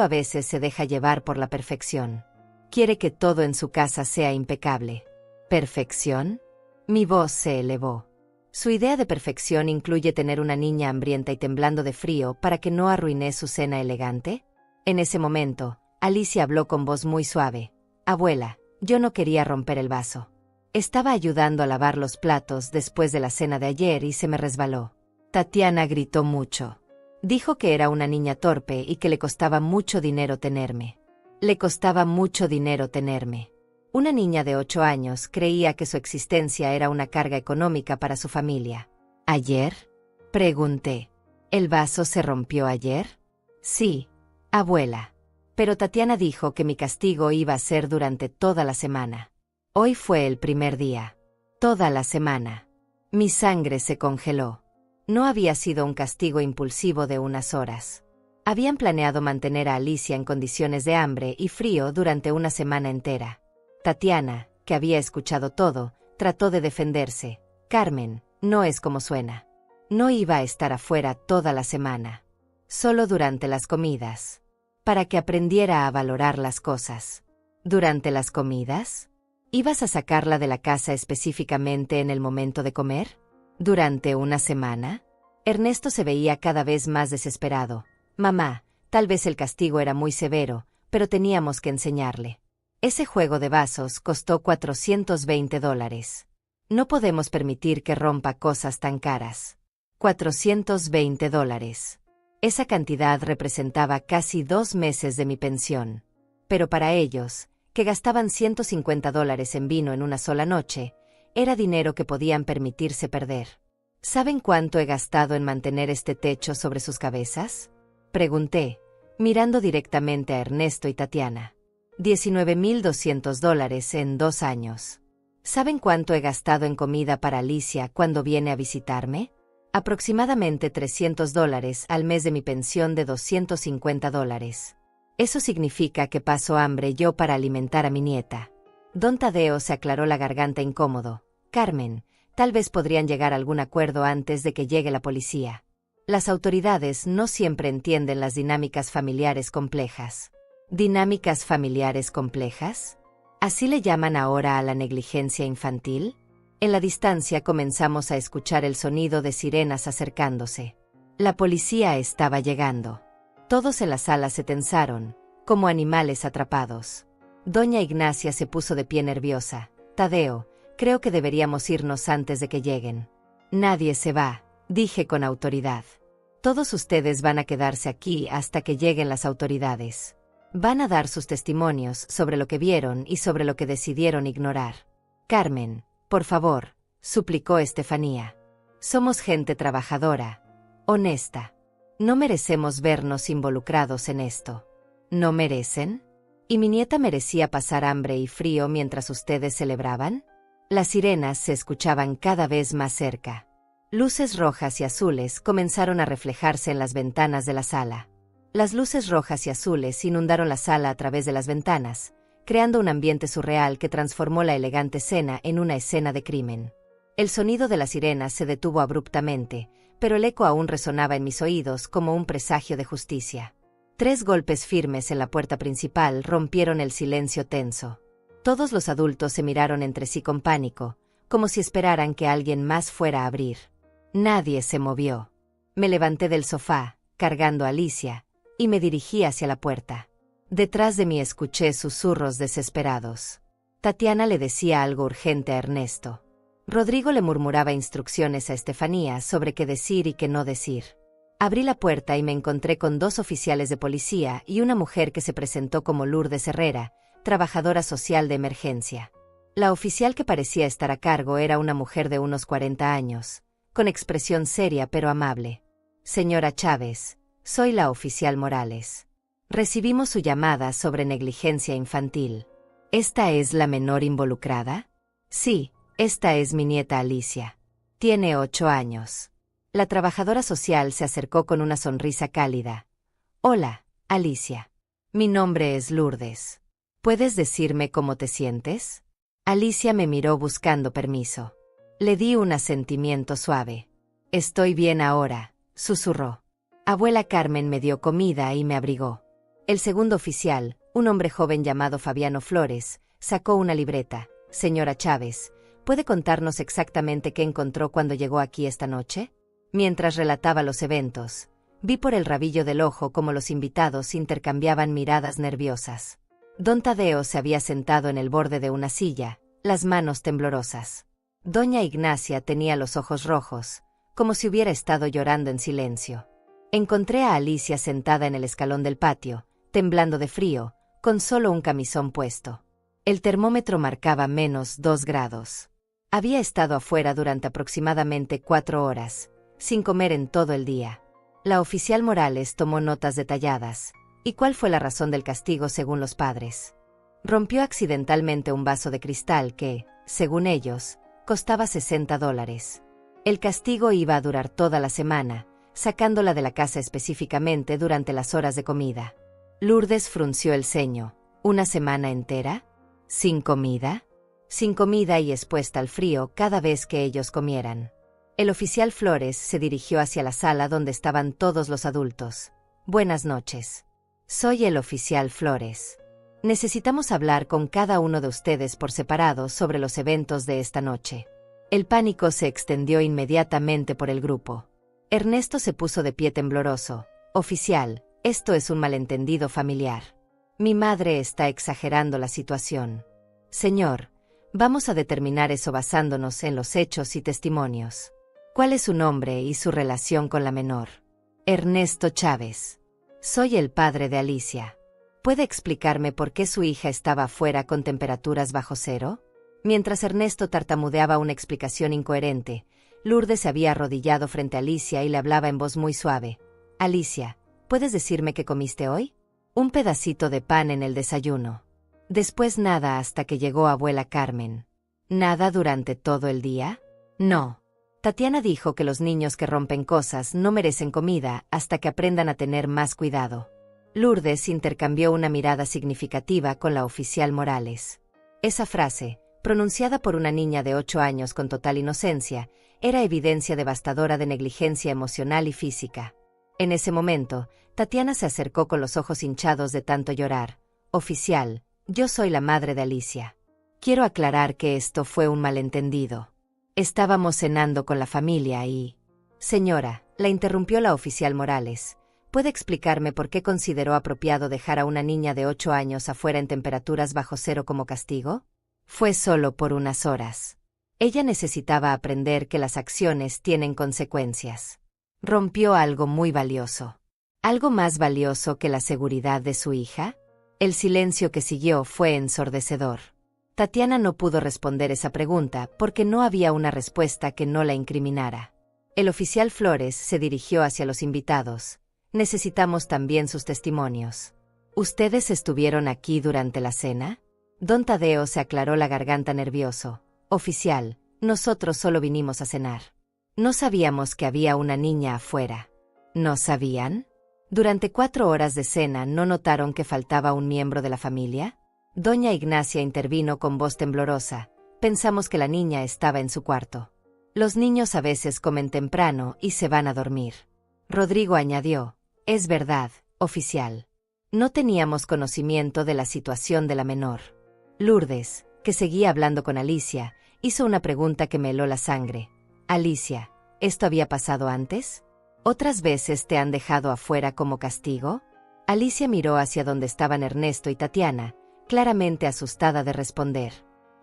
a veces se deja llevar por la perfección. Quiere que todo en su casa sea impecable. ¿Perfección? Mi voz se elevó. Su idea de perfección incluye tener una niña hambrienta y temblando de frío para que no arruine su cena elegante. En ese momento, Alicia habló con voz muy suave. Abuela, yo no quería romper el vaso. Estaba ayudando a lavar los platos después de la cena de ayer y se me resbaló. Tatiana gritó mucho. Dijo que era una niña torpe y que le costaba mucho dinero tenerme. Le costaba mucho dinero tenerme. Una niña de 8 años creía que su existencia era una carga económica para su familia. ¿Ayer? Pregunté. ¿El vaso se rompió ayer? Sí, abuela. Pero Tatiana dijo que mi castigo iba a ser durante toda la semana. Hoy fue el primer día. Toda la semana. Mi sangre se congeló. No había sido un castigo impulsivo de unas horas. Habían planeado mantener a Alicia en condiciones de hambre y frío durante una semana entera. Tatiana, que había escuchado todo, trató de defenderse. Carmen, no es como suena. No iba a estar afuera toda la semana. Solo durante las comidas. Para que aprendiera a valorar las cosas. ¿Durante las comidas? ¿Ibas a sacarla de la casa específicamente en el momento de comer? ¿Durante una semana? Ernesto se veía cada vez más desesperado. Mamá, tal vez el castigo era muy severo, pero teníamos que enseñarle. Ese juego de vasos costó $420. No podemos permitir que rompa cosas tan caras. $420. Esa cantidad representaba casi 2 meses de mi pensión. Pero para ellos, que gastaban $150 en vino en una sola noche, era dinero que podían permitirse perder. ¿Saben cuánto he gastado en mantener este techo sobre sus cabezas? Pregunté, mirando directamente a Ernesto y Tatiana. $19,200 en 2 años. ¿Saben cuánto he gastado en comida para Alicia cuando viene a visitarme? Aproximadamente $300 al mes de mi pensión de $250. Eso significa que paso hambre yo para alimentar a mi nieta. Don Tadeo se aclaró la garganta incómodo. Carmen, tal vez podrían llegar a algún acuerdo antes de que llegue la policía. Las autoridades no siempre entienden las dinámicas familiares complejas. ¿Dinámicas familiares complejas? ¿Así le llaman ahora a la negligencia infantil? En la distancia comenzamos a escuchar el sonido de sirenas acercándose. La policía estaba llegando. Todos en la sala se tensaron, como animales atrapados. Doña Ignacia se puso de pie nerviosa. Tadeo, creo que deberíamos irnos antes de que lleguen. Nadie se va, dije con autoridad. Todos ustedes van a quedarse aquí hasta que lleguen las autoridades. Van a dar sus testimonios sobre lo que vieron y sobre lo que decidieron ignorar. Carmen, por favor, suplicó Estefanía. Somos gente trabajadora, honesta. No merecemos vernos involucrados en esto. ¿No merecen? ¿Y mi nieta merecía pasar hambre y frío mientras ustedes celebraban? Las sirenas se escuchaban cada vez más cerca. Luces rojas y azules comenzaron a reflejarse en las ventanas de la sala. Las luces rojas y azules inundaron la sala a través de las ventanas, creando un ambiente surreal que transformó la elegante escena en una escena de crimen. El sonido de las sirenas se detuvo abruptamente, pero el eco aún resonaba en mis oídos como un presagio de justicia. 3 golpes firmes en la puerta principal rompieron el silencio tenso. Todos los adultos se miraron entre sí con pánico, como si esperaran que alguien más fuera a abrir. Nadie se movió. Me levanté del sofá, cargando a Alicia, y me dirigí hacia la puerta. Detrás de mí escuché susurros desesperados. Tatiana le decía algo urgente a Ernesto. Rodrigo le murmuraba instrucciones a Estefanía sobre qué decir y qué no decir. Abrí la puerta y me encontré con 2 oficiales de policía y una mujer que se presentó como Lourdes Herrera, trabajadora social de emergencia. La oficial que parecía estar a cargo era una mujer de unos 40 años, con expresión seria pero amable. Señora Chávez, soy la oficial Morales. Recibimos su llamada sobre negligencia infantil. ¿Esta es la menor involucrada? Sí, esta es mi nieta Alicia. Tiene 8 años. La trabajadora social se acercó con una sonrisa cálida. Hola, Alicia. Mi nombre es Lourdes. ¿Puedes decirme cómo te sientes? Alicia me miró buscando permiso. Le di un asentimiento suave. Estoy bien ahora, susurró. Abuela Carmen me dio comida y me abrigó. El segundo oficial, un hombre joven llamado Fabiano Flores, sacó una libreta. Señora Chávez, ¿puede contarnos exactamente qué encontró cuando llegó aquí esta noche? Mientras relataba los eventos, vi por el rabillo del ojo cómo los invitados intercambiaban miradas nerviosas. Don Tadeo se había sentado en el borde de una silla, las manos temblorosas. Doña Ignacia tenía los ojos rojos, como si hubiera estado llorando en silencio. Encontré a Alicia sentada en el escalón del patio, temblando de frío, con solo un camisón puesto. El termómetro marcaba -2 grados. Había estado afuera durante aproximadamente 4 horas, sin comer en todo el día. La oficial Morales tomó notas detalladas. ¿Y cuál fue la razón del castigo según los padres? Rompió accidentalmente un vaso de cristal que, según ellos, costaba $60. El castigo iba a durar toda la semana, sacándola de la casa específicamente durante las horas de comida. Lourdes frunció el ceño. ¿Una semana entera? ¿Sin comida? Sin comida y expuesta al frío cada vez que ellos comieran. El oficial Flores se dirigió hacia la sala donde estaban todos los adultos. Buenas noches. Soy el oficial Flores. Necesitamos hablar con cada uno de ustedes por separado sobre los eventos de esta noche. El pánico se extendió inmediatamente por el grupo. Ernesto se puso de pie tembloroso. Oficial, esto es un malentendido familiar. Mi madre está exagerando la situación. Señor, vamos a determinar eso basándonos en los hechos y testimonios. ¿Cuál es su nombre y su relación con la menor? Ernesto Chávez. Soy el padre de Alicia. ¿Puede explicarme por qué su hija estaba afuera con temperaturas bajo cero? Mientras Ernesto tartamudeaba una explicación incoherente, Lourdes se había arrodillado frente a Alicia y le hablaba en voz muy suave. Alicia, ¿puedes decirme qué comiste hoy? Un pedacito de pan en el desayuno. Después nada hasta que llegó abuela Carmen. ¿Nada durante todo el día? No. Tatiana dijo que los niños que rompen cosas no merecen comida hasta que aprendan a tener más cuidado. Lourdes intercambió una mirada significativa con la oficial Morales. Esa frase, pronunciada por una niña de 8 años con total inocencia, era evidencia devastadora de negligencia emocional y física. En ese momento, Tatiana se acercó con los ojos hinchados de tanto llorar. Oficial, yo soy la madre de Alicia. Quiero aclarar que esto fue un malentendido. Estábamos cenando con la familia y... Señora, la interrumpió la oficial Morales. ¿Puede explicarme por qué consideró apropiado dejar a una niña de 8 años afuera en temperaturas bajo cero como castigo? Fue solo por unas horas. Ella necesitaba aprender que las acciones tienen consecuencias. Rompió algo muy valioso. ¿Algo más valioso que la seguridad de su hija? El silencio que siguió fue ensordecedor. Tatiana no pudo responder esa pregunta porque no había una respuesta que no la incriminara. El oficial Flores se dirigió hacia los invitados. Necesitamos también sus testimonios. ¿Ustedes estuvieron aquí durante la cena? Don Tadeo se aclaró la garganta nervioso. Oficial, nosotros solo vinimos a cenar. No sabíamos que había una niña afuera. ¿No sabían? Durante 4 horas de cena, ¿no notaron que faltaba un miembro de la familia? Doña Ignacia intervino con voz temblorosa. Pensamos que la niña estaba en su cuarto. Los niños a veces comen temprano y se van a dormir. Rodrigo añadió. Es verdad, oficial. No teníamos conocimiento de la situación de la menor. Lourdes, que seguía hablando con Alicia, hizo una pregunta que me heló la sangre. Alicia, ¿esto había pasado antes? ¿Otras veces te han dejado afuera como castigo? Alicia miró hacia donde estaban Ernesto y Tatiana, claramente asustada de responder.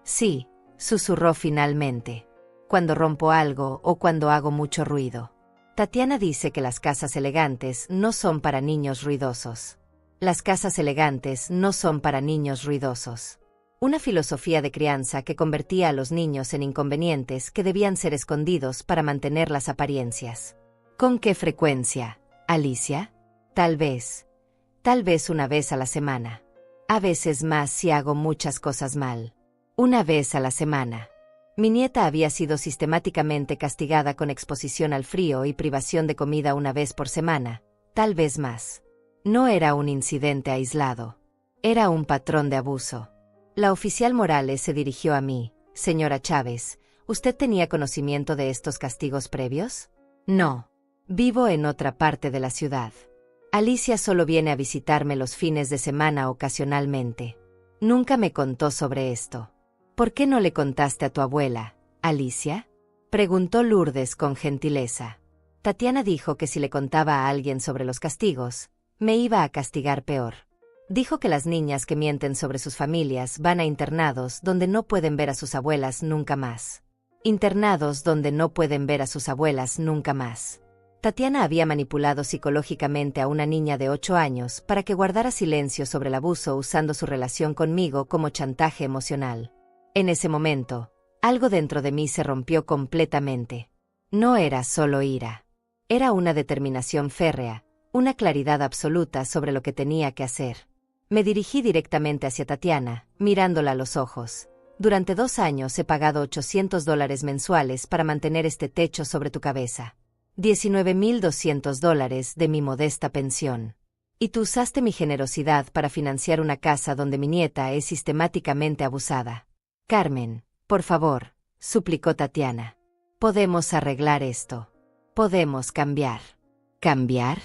Sí, susurró finalmente. Cuando rompo algo o cuando hago mucho ruido. Tatiana dice que las casas elegantes no son para niños ruidosos. Las casas elegantes no son para niños ruidosos. Una filosofía de crianza que convertía a los niños en inconvenientes que debían ser escondidos para mantener las apariencias. ¿Con qué frecuencia, Alicia? Tal vez una vez a la semana. A veces más si hago muchas cosas mal. Una vez a la semana. Mi nieta había sido sistemáticamente castigada con exposición al frío y privación de comida una vez por semana, tal vez más. No era un incidente aislado. Era un patrón de abuso. La oficial Morales se dirigió a mí. Señora Chávez, ¿usted tenía conocimiento de estos castigos previos? No. Vivo en otra parte de la ciudad. Alicia solo viene a visitarme los fines de semana ocasionalmente. Nunca me contó sobre esto. ¿Por qué no le contaste a tu abuela, Alicia? Preguntó Lourdes con gentileza. Tatiana dijo que si le contaba a alguien sobre los castigos, me iba a castigar peor. Dijo que las niñas que mienten sobre sus familias van a internados donde no pueden ver a sus abuelas nunca más. Internados donde no pueden ver a sus abuelas nunca más. Tatiana había manipulado psicológicamente a una niña de 8 años para que guardara silencio sobre el abuso usando su relación conmigo como chantaje emocional. En ese momento, algo dentro de mí se rompió completamente. No era solo ira. Era una determinación férrea, una claridad absoluta sobre lo que tenía que hacer. Me dirigí directamente hacia Tatiana, mirándola a los ojos. Durante 2 años he pagado $800 mensuales para mantener este techo sobre tu cabeza. $19,200 de mi modesta pensión. Y tú usaste mi generosidad para financiar una casa donde mi nieta es sistemáticamente abusada. Carmen, por favor, suplicó Tatiana. Podemos arreglar esto. Podemos cambiar. ¿Cambiar?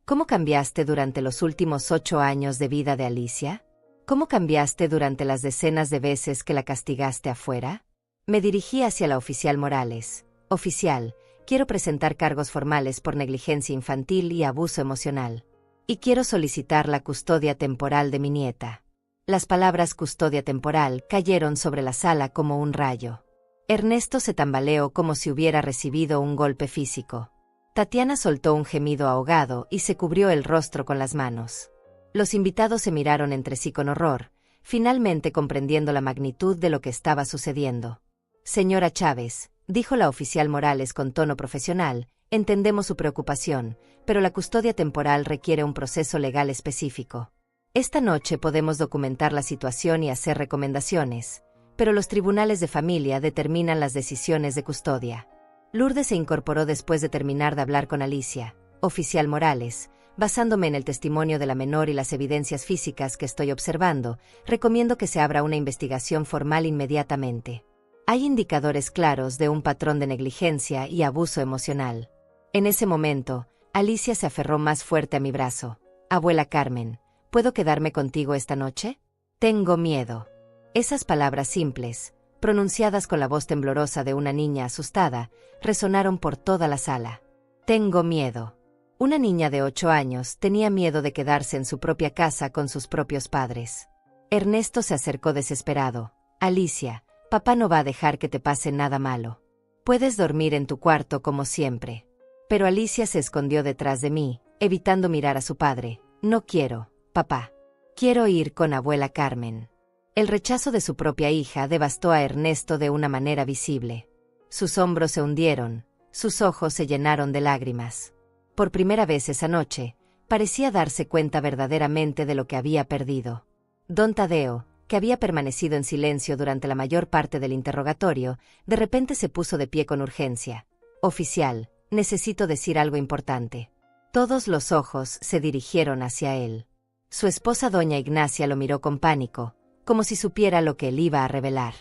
¿Cómo cambiaste durante los últimos 8 años de vida de Alicia? ¿Cómo cambiaste durante las decenas de veces que la castigaste afuera? Me dirigí hacia la oficial Morales. Oficial, quiero presentar cargos formales por negligencia infantil y abuso emocional. Y quiero solicitar la custodia temporal de mi nieta. Las palabras custodia temporal cayeron sobre la sala como un rayo. Ernesto se tambaleó como si hubiera recibido un golpe físico. Tatiana soltó un gemido ahogado y se cubrió el rostro con las manos. Los invitados se miraron entre sí con horror, finalmente comprendiendo la magnitud de lo que estaba sucediendo. Señora Chávez, dijo la oficial Morales con tono profesional, entendemos su preocupación, pero la custodia temporal requiere un proceso legal específico. Esta noche podemos documentar la situación y hacer recomendaciones, pero los tribunales de familia determinan las decisiones de custodia. Lourdes se incorporó después de terminar de hablar con Alicia. Oficial Morales, basándome en el testimonio de la menor y las evidencias físicas que estoy observando, recomiendo que se abra una investigación formal inmediatamente. Hay indicadores claros de un patrón de negligencia y abuso emocional. En ese momento, Alicia se aferró más fuerte a mi brazo. Abuela Carmen, ¿puedo quedarme contigo esta noche? Tengo miedo. Esas palabras simples, pronunciadas con la voz temblorosa de una niña asustada, resonaron por toda la sala. Tengo miedo. Una niña de 8 años tenía miedo de quedarse en su propia casa con sus propios padres. Ernesto se acercó desesperado. Alicia, papá no va a dejar que te pase nada malo. Puedes dormir en tu cuarto como siempre. Pero Alicia se escondió detrás de mí, evitando mirar a su padre. No quiero, papá. Quiero ir con abuela Carmen. El rechazo de su propia hija devastó a Ernesto de una manera visible. Sus hombros se hundieron, sus ojos se llenaron de lágrimas. Por primera vez esa noche, parecía darse cuenta verdaderamente de lo que había perdido. Don Tadeo, que había permanecido en silencio durante la mayor parte del interrogatorio, de repente se puso de pie con urgencia. Oficial, necesito decir algo importante. Todos los ojos se dirigieron hacia él. Su esposa doña Ignacia lo miró con pánico, como si supiera lo que él iba a revelar.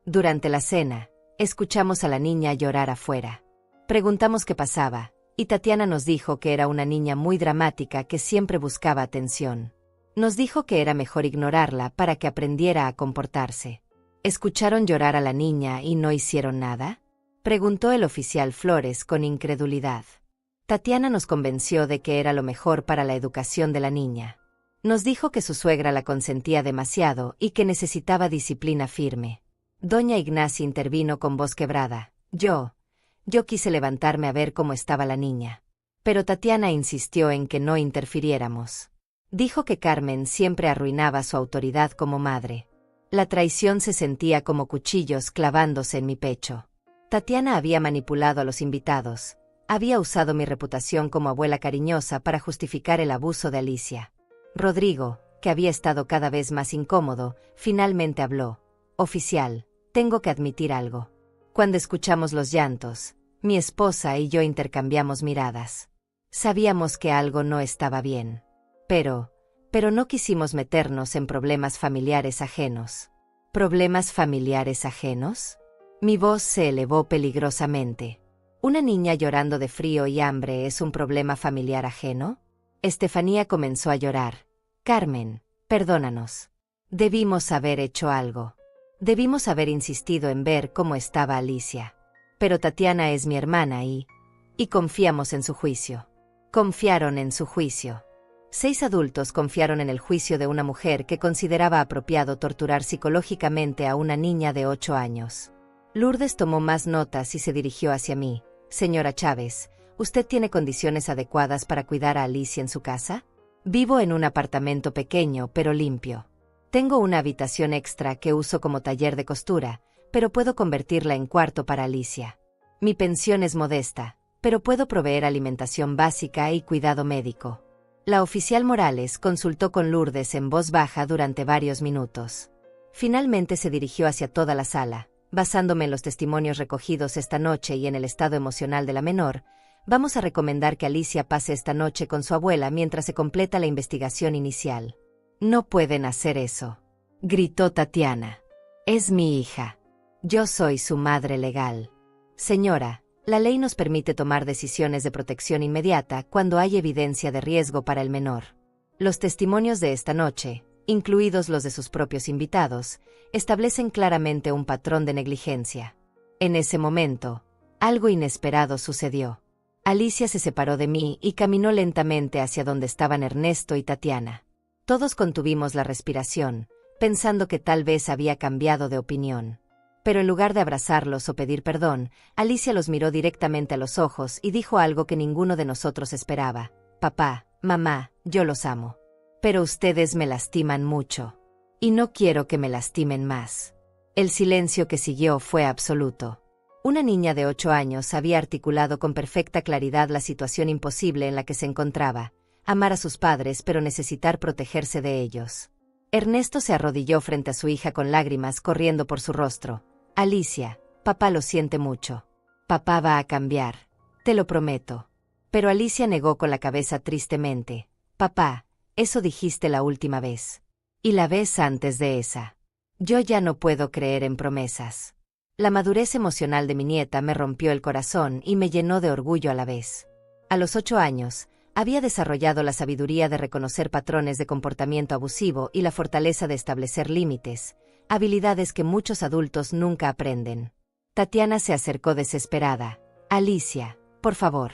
Durante la cena, escuchamos a la niña llorar afuera. Preguntamos qué pasaba, y Tatiana nos dijo que era una niña muy dramática que siempre buscaba atención. Nos dijo que era mejor ignorarla para que aprendiera a comportarse. ¿Escucharon llorar a la niña y no hicieron nada? Preguntó el oficial Flores con incredulidad. Tatiana nos convenció de que era lo mejor para la educación de la niña. Nos dijo que su suegra la consentía demasiado y que necesitaba disciplina firme. Doña Ignacia intervino con voz quebrada. Yo quise levantarme a ver cómo estaba la niña. Pero Tatiana insistió en que no interfiriéramos. Dijo que Carmen siempre arruinaba su autoridad como madre. La traición se sentía como cuchillos clavándose en mi pecho. Tatiana había manipulado a los invitados. Había usado mi reputación como abuela cariñosa para justificar el abuso de Alicia. Rodrigo, que había estado cada vez más incómodo, finalmente habló. Oficial, tengo que admitir algo. Cuando escuchamos los llantos, mi esposa y yo intercambiamos miradas. Sabíamos que algo no estaba bien. Pero no quisimos meternos en problemas familiares ajenos. ¿Problemas familiares ajenos? Mi voz se elevó peligrosamente. ¿Una niña llorando de frío y hambre es un problema familiar ajeno? Estefanía comenzó a llorar. Carmen, perdónanos. Debimos haber hecho algo. Debimos haber insistido en ver cómo estaba Alicia. Pero Tatiana es mi hermana y confiamos en su juicio. Confiaron en su juicio. 6 adultos confiaron en el juicio de una mujer que consideraba apropiado torturar psicológicamente a una niña de 8 años. Lourdes tomó más notas y se dirigió hacia mí. Señora Chávez, ¿usted tiene condiciones adecuadas para cuidar a Alicia en su casa? Vivo en un apartamento pequeño pero limpio. Tengo una habitación extra que uso como taller de costura, pero puedo convertirla en cuarto para Alicia. Mi pensión es modesta, pero puedo proveer alimentación básica y cuidado médico. La oficial Morales consultó con Lourdes en voz baja durante varios minutos. Finalmente se dirigió hacia toda la sala. Basándome en los testimonios recogidos esta noche y en el estado emocional de la menor, vamos a recomendar que Alicia pase esta noche con su abuela mientras se completa la investigación inicial. No pueden hacer eso, gritó Tatiana. Es mi hija. Yo soy su madre legal. Señora, la ley nos permite tomar decisiones de protección inmediata cuando hay evidencia de riesgo para el menor. Los testimonios de esta noche, incluidos los de sus propios invitados, establecen claramente un patrón de negligencia. En ese momento, algo inesperado sucedió. Alicia se separó de mí y caminó lentamente hacia donde estaban Ernesto y Tatiana. Todos contuvimos la respiración, pensando que tal vez había cambiado de opinión. Pero en lugar de abrazarlos o pedir perdón, Alicia los miró directamente a los ojos y dijo algo que ninguno de nosotros esperaba. Papá, mamá, yo los amo. Pero ustedes me lastiman mucho. Y no quiero que me lastimen más. El silencio que siguió fue absoluto. Una niña de 8 años había articulado con perfecta claridad la situación imposible en la que se encontraba. Amar a sus padres pero necesitar protegerse de ellos. Ernesto se arrodilló frente a su hija con lágrimas corriendo por su rostro. Alicia, papá lo siente mucho. Papá va a cambiar. Te lo prometo. Pero Alicia negó con la cabeza tristemente. Papá, eso dijiste la última vez. Y la vez antes de esa. Yo ya no puedo creer en promesas. La madurez emocional de mi nieta me rompió el corazón y me llenó de orgullo a la vez. A los 8 años, había desarrollado la sabiduría de reconocer patrones de comportamiento abusivo y la fortaleza de establecer límites, habilidades que muchos adultos nunca aprenden. Tatiana se acercó desesperada. Alicia, por favor.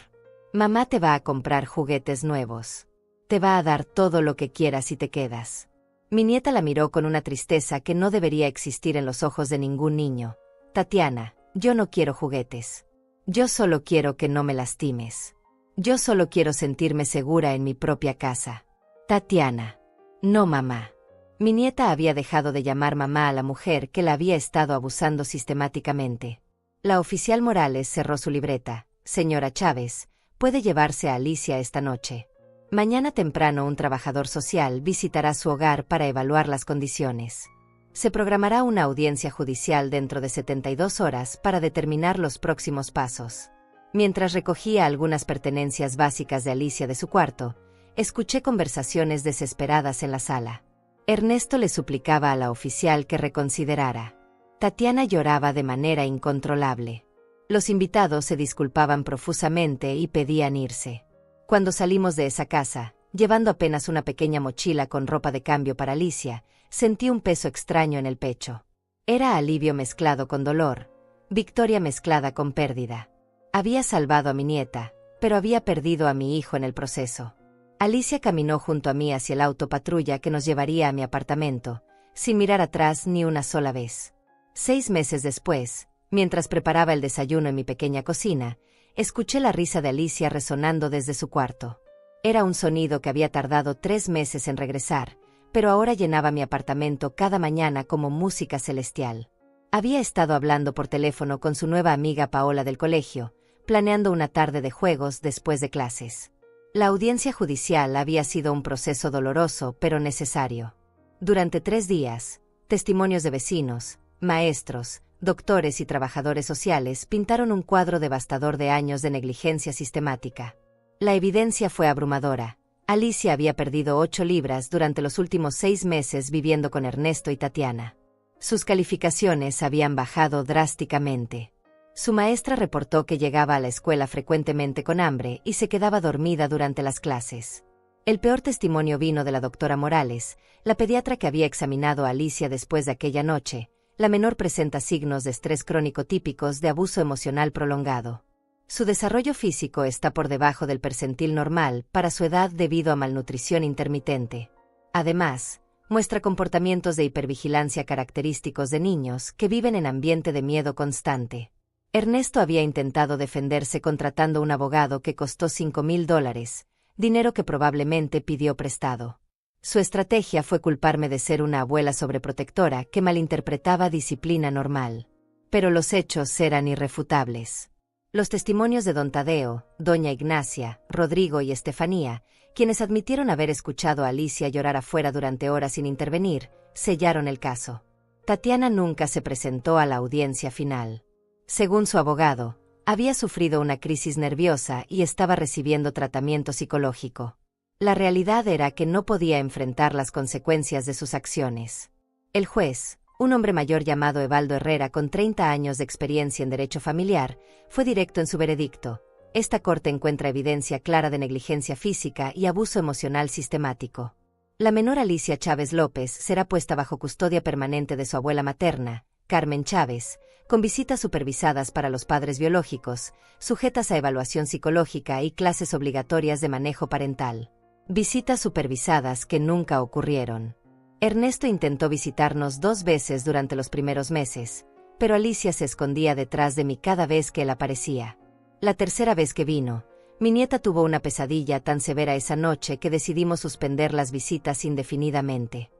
Mamá te va a comprar juguetes nuevos. Te va a dar todo lo que quieras si te quedas. Mi nieta la miró con una tristeza que no debería existir en los ojos de ningún niño. Tatiana, yo no quiero juguetes. Yo solo quiero que no me lastimes. Yo solo quiero sentirme segura en mi propia casa. Tatiana. No, mamá. Mi nieta había dejado de llamar mamá a la mujer que la había estado abusando sistemáticamente. La oficial Morales cerró su libreta. Señora Chávez, puede llevarse a Alicia esta noche. Mañana temprano un trabajador social visitará su hogar para evaluar las condiciones. Se programará una audiencia judicial dentro de 72 horas para determinar los próximos pasos. Mientras recogía algunas pertenencias básicas de Alicia de su cuarto, escuché conversaciones desesperadas en la sala. Ernesto le suplicaba a la oficial que reconsiderara. Tatiana lloraba de manera incontrolable. Los invitados se disculpaban profusamente y pedían irse. Cuando salimos de esa casa, llevando apenas una pequeña mochila con ropa de cambio para Alicia, sentí un peso extraño en el pecho. Era alivio mezclado con dolor, victoria mezclada con pérdida. Había salvado a mi nieta, pero había perdido a mi hijo en el proceso. Alicia caminó junto a mí hacia el auto patrulla que nos llevaría a mi apartamento, sin mirar atrás ni una sola vez. 6 meses después, mientras preparaba el desayuno en mi pequeña cocina, escuché la risa de Alicia resonando desde su cuarto. Era un sonido que había tardado 3 meses en regresar, pero ahora llenaba mi apartamento cada mañana como música celestial. Había estado hablando por teléfono con su nueva amiga Paola del colegio, planeando una tarde de juegos después de clases. La audiencia judicial había sido un proceso doloroso pero necesario. Durante 3 días, testimonios de vecinos, maestros, doctores y trabajadores sociales pintaron un cuadro devastador de años de negligencia sistemática. La evidencia fue abrumadora. Alicia había perdido 8 libras durante los últimos 6 meses viviendo con Ernesto y Tatiana. Sus calificaciones habían bajado drásticamente. Su maestra reportó que llegaba a la escuela frecuentemente con hambre y se quedaba dormida durante las clases. El peor testimonio vino de la doctora Morales, la pediatra que había examinado a Alicia después de aquella noche. La menor presenta signos de estrés crónico típicos de abuso emocional prolongado. Su desarrollo físico está por debajo del percentil normal para su edad debido a malnutrición intermitente. Además, muestra comportamientos de hipervigilancia característicos de niños que viven en ambiente de miedo constante. Ernesto había intentado defenderse contratando un abogado que costó $5,000, dinero que probablemente pidió prestado. Su estrategia fue culparme de ser una abuela sobreprotectora que malinterpretaba disciplina normal. Pero los hechos eran irrefutables. Los testimonios de don Tadeo, doña Ignacia, Rodrigo y Estefanía, quienes admitieron haber escuchado a Alicia llorar afuera durante horas sin intervenir, sellaron el caso. Tatiana nunca se presentó a la audiencia final. Según su abogado, había sufrido una crisis nerviosa y estaba recibiendo tratamiento psicológico. La realidad era que no podía enfrentar las consecuencias de sus acciones. El juez, un hombre mayor llamado Evaldo Herrera con 30 años de experiencia en derecho familiar, fue directo en su veredicto. Esta corte encuentra evidencia clara de negligencia física y abuso emocional sistemático. La menor Alicia Chávez López será puesta bajo custodia permanente de su abuela materna, Carmen Chávez, con visitas supervisadas para los padres biológicos, sujetas a evaluación psicológica y clases obligatorias de manejo parental. Visitas supervisadas que nunca ocurrieron. Ernesto intentó visitarnos 2 veces durante los primeros meses, pero Alicia se escondía detrás de mí cada vez que él aparecía. La tercera vez que vino, mi nieta tuvo una pesadilla tan severa esa noche que decidimos suspender las visitas indefinidamente.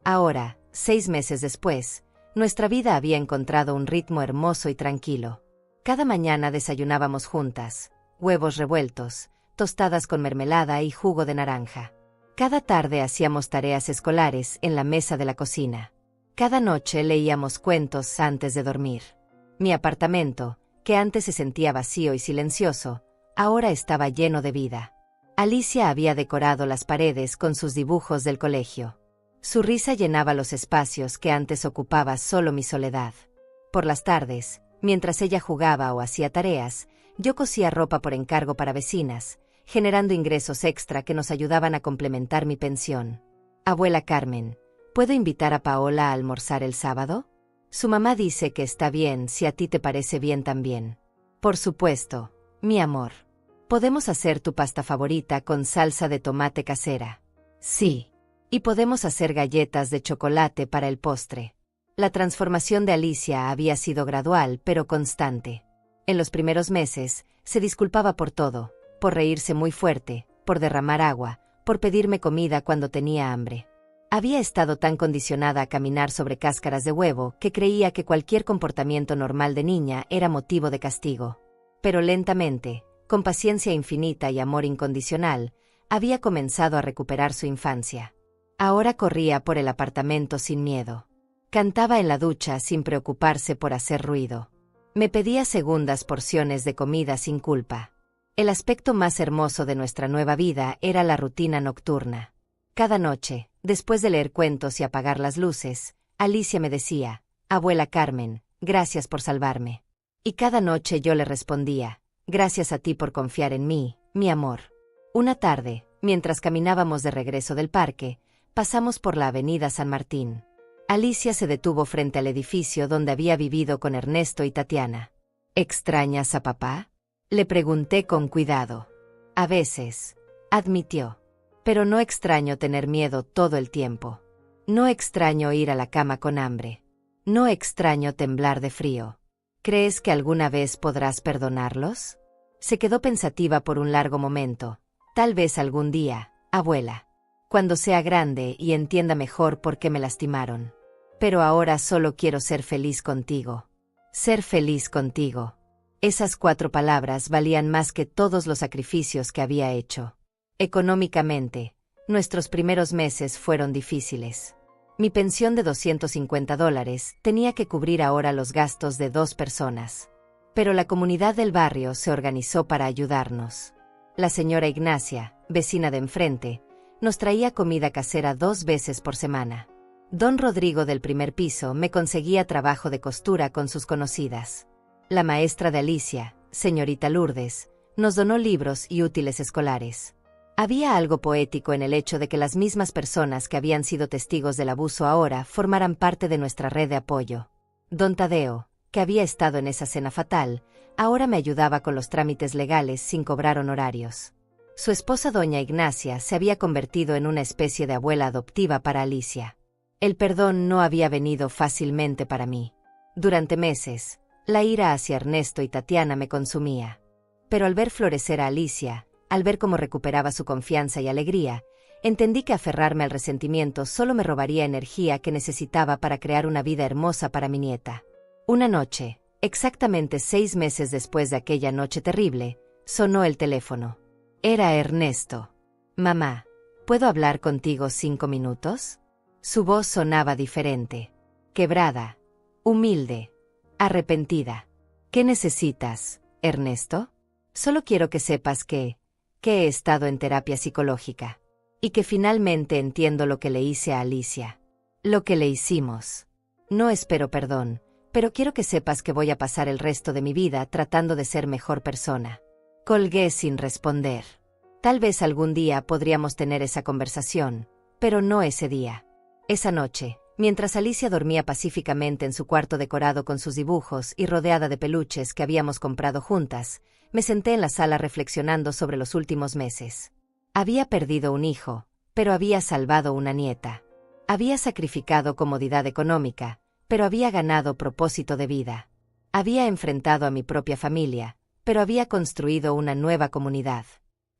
Ahora, 6 meses después, nuestra vida había encontrado un ritmo hermoso y tranquilo. Cada mañana desayunábamos juntas, huevos revueltos, tostadas con mermelada y jugo de naranja. Cada tarde hacíamos tareas escolares en la mesa de la cocina. Cada noche leíamos cuentos antes de dormir. Mi apartamento, que antes se sentía vacío y silencioso, ahora estaba lleno de vida. Alicia había decorado las paredes con sus dibujos del colegio. Su risa llenaba los espacios que antes ocupaba solo mi soledad. Por las tardes, mientras ella jugaba o hacía tareas, yo cosía ropa por encargo para vecinas, generando ingresos extra que nos ayudaban a complementar mi pensión. Abuela Carmen, ¿puedo invitar a Paola a almorzar el sábado? Su mamá dice que está bien si a ti te parece bien también. Por supuesto, mi amor. ¿Podemos hacer tu pasta favorita con salsa de tomate casera? Sí. Y podemos hacer galletas de chocolate para el postre. La transformación de Alicia había sido gradual pero constante. En los primeros meses, se disculpaba por todo, por reírse muy fuerte, por derramar agua, por pedirme comida cuando tenía hambre. Había estado tan condicionada a caminar sobre cáscaras de huevo que creía que cualquier comportamiento normal de niña era motivo de castigo. Pero lentamente, con paciencia infinita y amor incondicional, había comenzado a recuperar su infancia. Ahora corría por el apartamento sin miedo. Cantaba en la ducha sin preocuparse por hacer ruido. Me pedía segundas porciones de comida sin culpa. El aspecto más hermoso de nuestra nueva vida era la rutina nocturna. Cada noche, después de leer cuentos y apagar las luces, Alicia me decía, «Abuela Carmen, gracias por salvarme». Y cada noche yo le respondía, «Gracias a ti por confiar en mí, mi amor». Una tarde, mientras caminábamos de regreso del parque, pasamos por la avenida San Martín. Alicia se detuvo frente al edificio donde había vivido con Ernesto y Tatiana. «¿Extrañas a papá?», le pregunté con cuidado. A veces, admitió. Pero no extraño tener miedo todo el tiempo. No extraño ir a la cama con hambre. No extraño temblar de frío. ¿Crees que alguna vez podrás perdonarlos? Se quedó pensativa por un largo momento. Tal vez algún día, abuela. Cuando sea grande y entienda mejor por qué me lastimaron. Pero ahora solo quiero ser feliz contigo. Ser feliz contigo. Esas 4 palabras valían más que todos los sacrificios que había hecho. Económicamente, nuestros primeros meses fueron difíciles. Mi pensión de $250 tenía que cubrir ahora los gastos de 2 personas. Pero la comunidad del barrio se organizó para ayudarnos. La señora Ignacia, vecina de enfrente, nos traía comida casera 2 veces por semana. Don Rodrigo del primer piso me conseguía trabajo de costura con sus conocidas. La maestra de Alicia, señorita Lourdes, nos donó libros y útiles escolares. Había algo poético en el hecho de que las mismas personas que habían sido testigos del abuso ahora formaran parte de nuestra red de apoyo. Don Tadeo, que había estado en esa cena fatal, ahora me ayudaba con los trámites legales sin cobrar honorarios. Su esposa doña Ignacia se había convertido en una especie de abuela adoptiva para Alicia. El perdón no había venido fácilmente para mí. Durante meses, la ira hacia Ernesto y Tatiana me consumía. Pero al ver florecer a Alicia, al ver cómo recuperaba su confianza y alegría, entendí que aferrarme al resentimiento solo me robaría energía que necesitaba para crear una vida hermosa para mi nieta. Una noche, exactamente 6 meses después de aquella noche terrible, sonó el teléfono. Era Ernesto. Mamá, ¿puedo hablar contigo 5 minutos? Su voz sonaba diferente. Quebrada. Humilde. Arrepentida. ¿Qué necesitas, Ernesto? Solo quiero que sepas que he estado en terapia psicológica. Y que finalmente entiendo lo que le hice a Alicia. Lo que le hicimos. No espero perdón, pero quiero que sepas que voy a pasar el resto de mi vida tratando de ser mejor persona. Colgué sin responder. Tal vez algún día podríamos tener esa conversación, pero no ese día. Esa noche, mientras Alicia dormía pacíficamente en su cuarto decorado con sus dibujos y rodeada de peluches que habíamos comprado juntas, me senté en la sala reflexionando sobre los últimos meses. Había perdido un hijo, pero había salvado una nieta. Había sacrificado comodidad económica, pero había ganado propósito de vida. Había enfrentado a mi propia familia, pero había construido una nueva comunidad.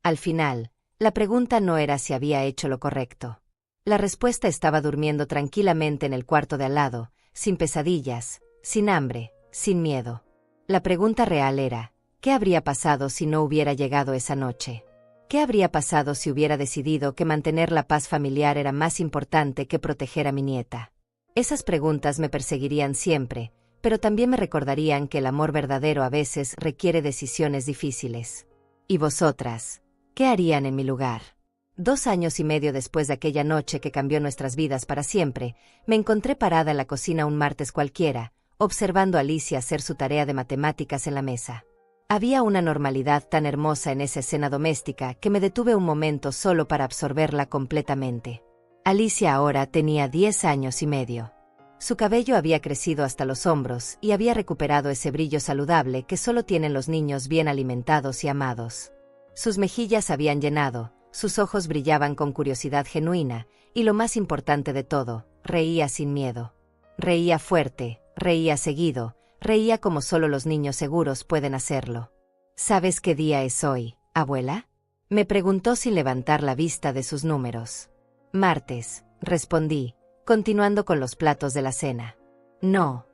Al final, la pregunta no era si había hecho lo correcto. La respuesta estaba durmiendo tranquilamente en el cuarto de al lado, sin pesadillas, sin hambre, sin miedo. La pregunta real era, ¿qué habría pasado si no hubiera llegado esa noche? ¿Qué habría pasado si hubiera decidido que mantener la paz familiar era más importante que proteger a mi nieta? Esas preguntas me perseguirían siempre, pero también me recordarían que el amor verdadero a veces requiere decisiones difíciles. ¿Y vosotras? ¿Qué harían en mi lugar? 2 años y medio después de aquella noche que cambió nuestras vidas para siempre, me encontré parada en la cocina un martes cualquiera, observando a Alicia hacer su tarea de matemáticas en la mesa. Había una normalidad tan hermosa en esa escena doméstica que me detuve un momento solo para absorberla completamente. Alicia ahora tenía 10 años y medio. Su cabello había crecido hasta los hombros y había recuperado ese brillo saludable que solo tienen los niños bien alimentados y amados. Sus mejillas habían llenado, sus ojos brillaban con curiosidad genuina, y lo más importante de todo, reía sin miedo. Reía fuerte, reía seguido, reía como solo los niños seguros pueden hacerlo. ¿Sabes qué día es hoy, abuela? Me preguntó sin levantar la vista de sus números. Martes, respondí, continuando con los platos de la cena. No,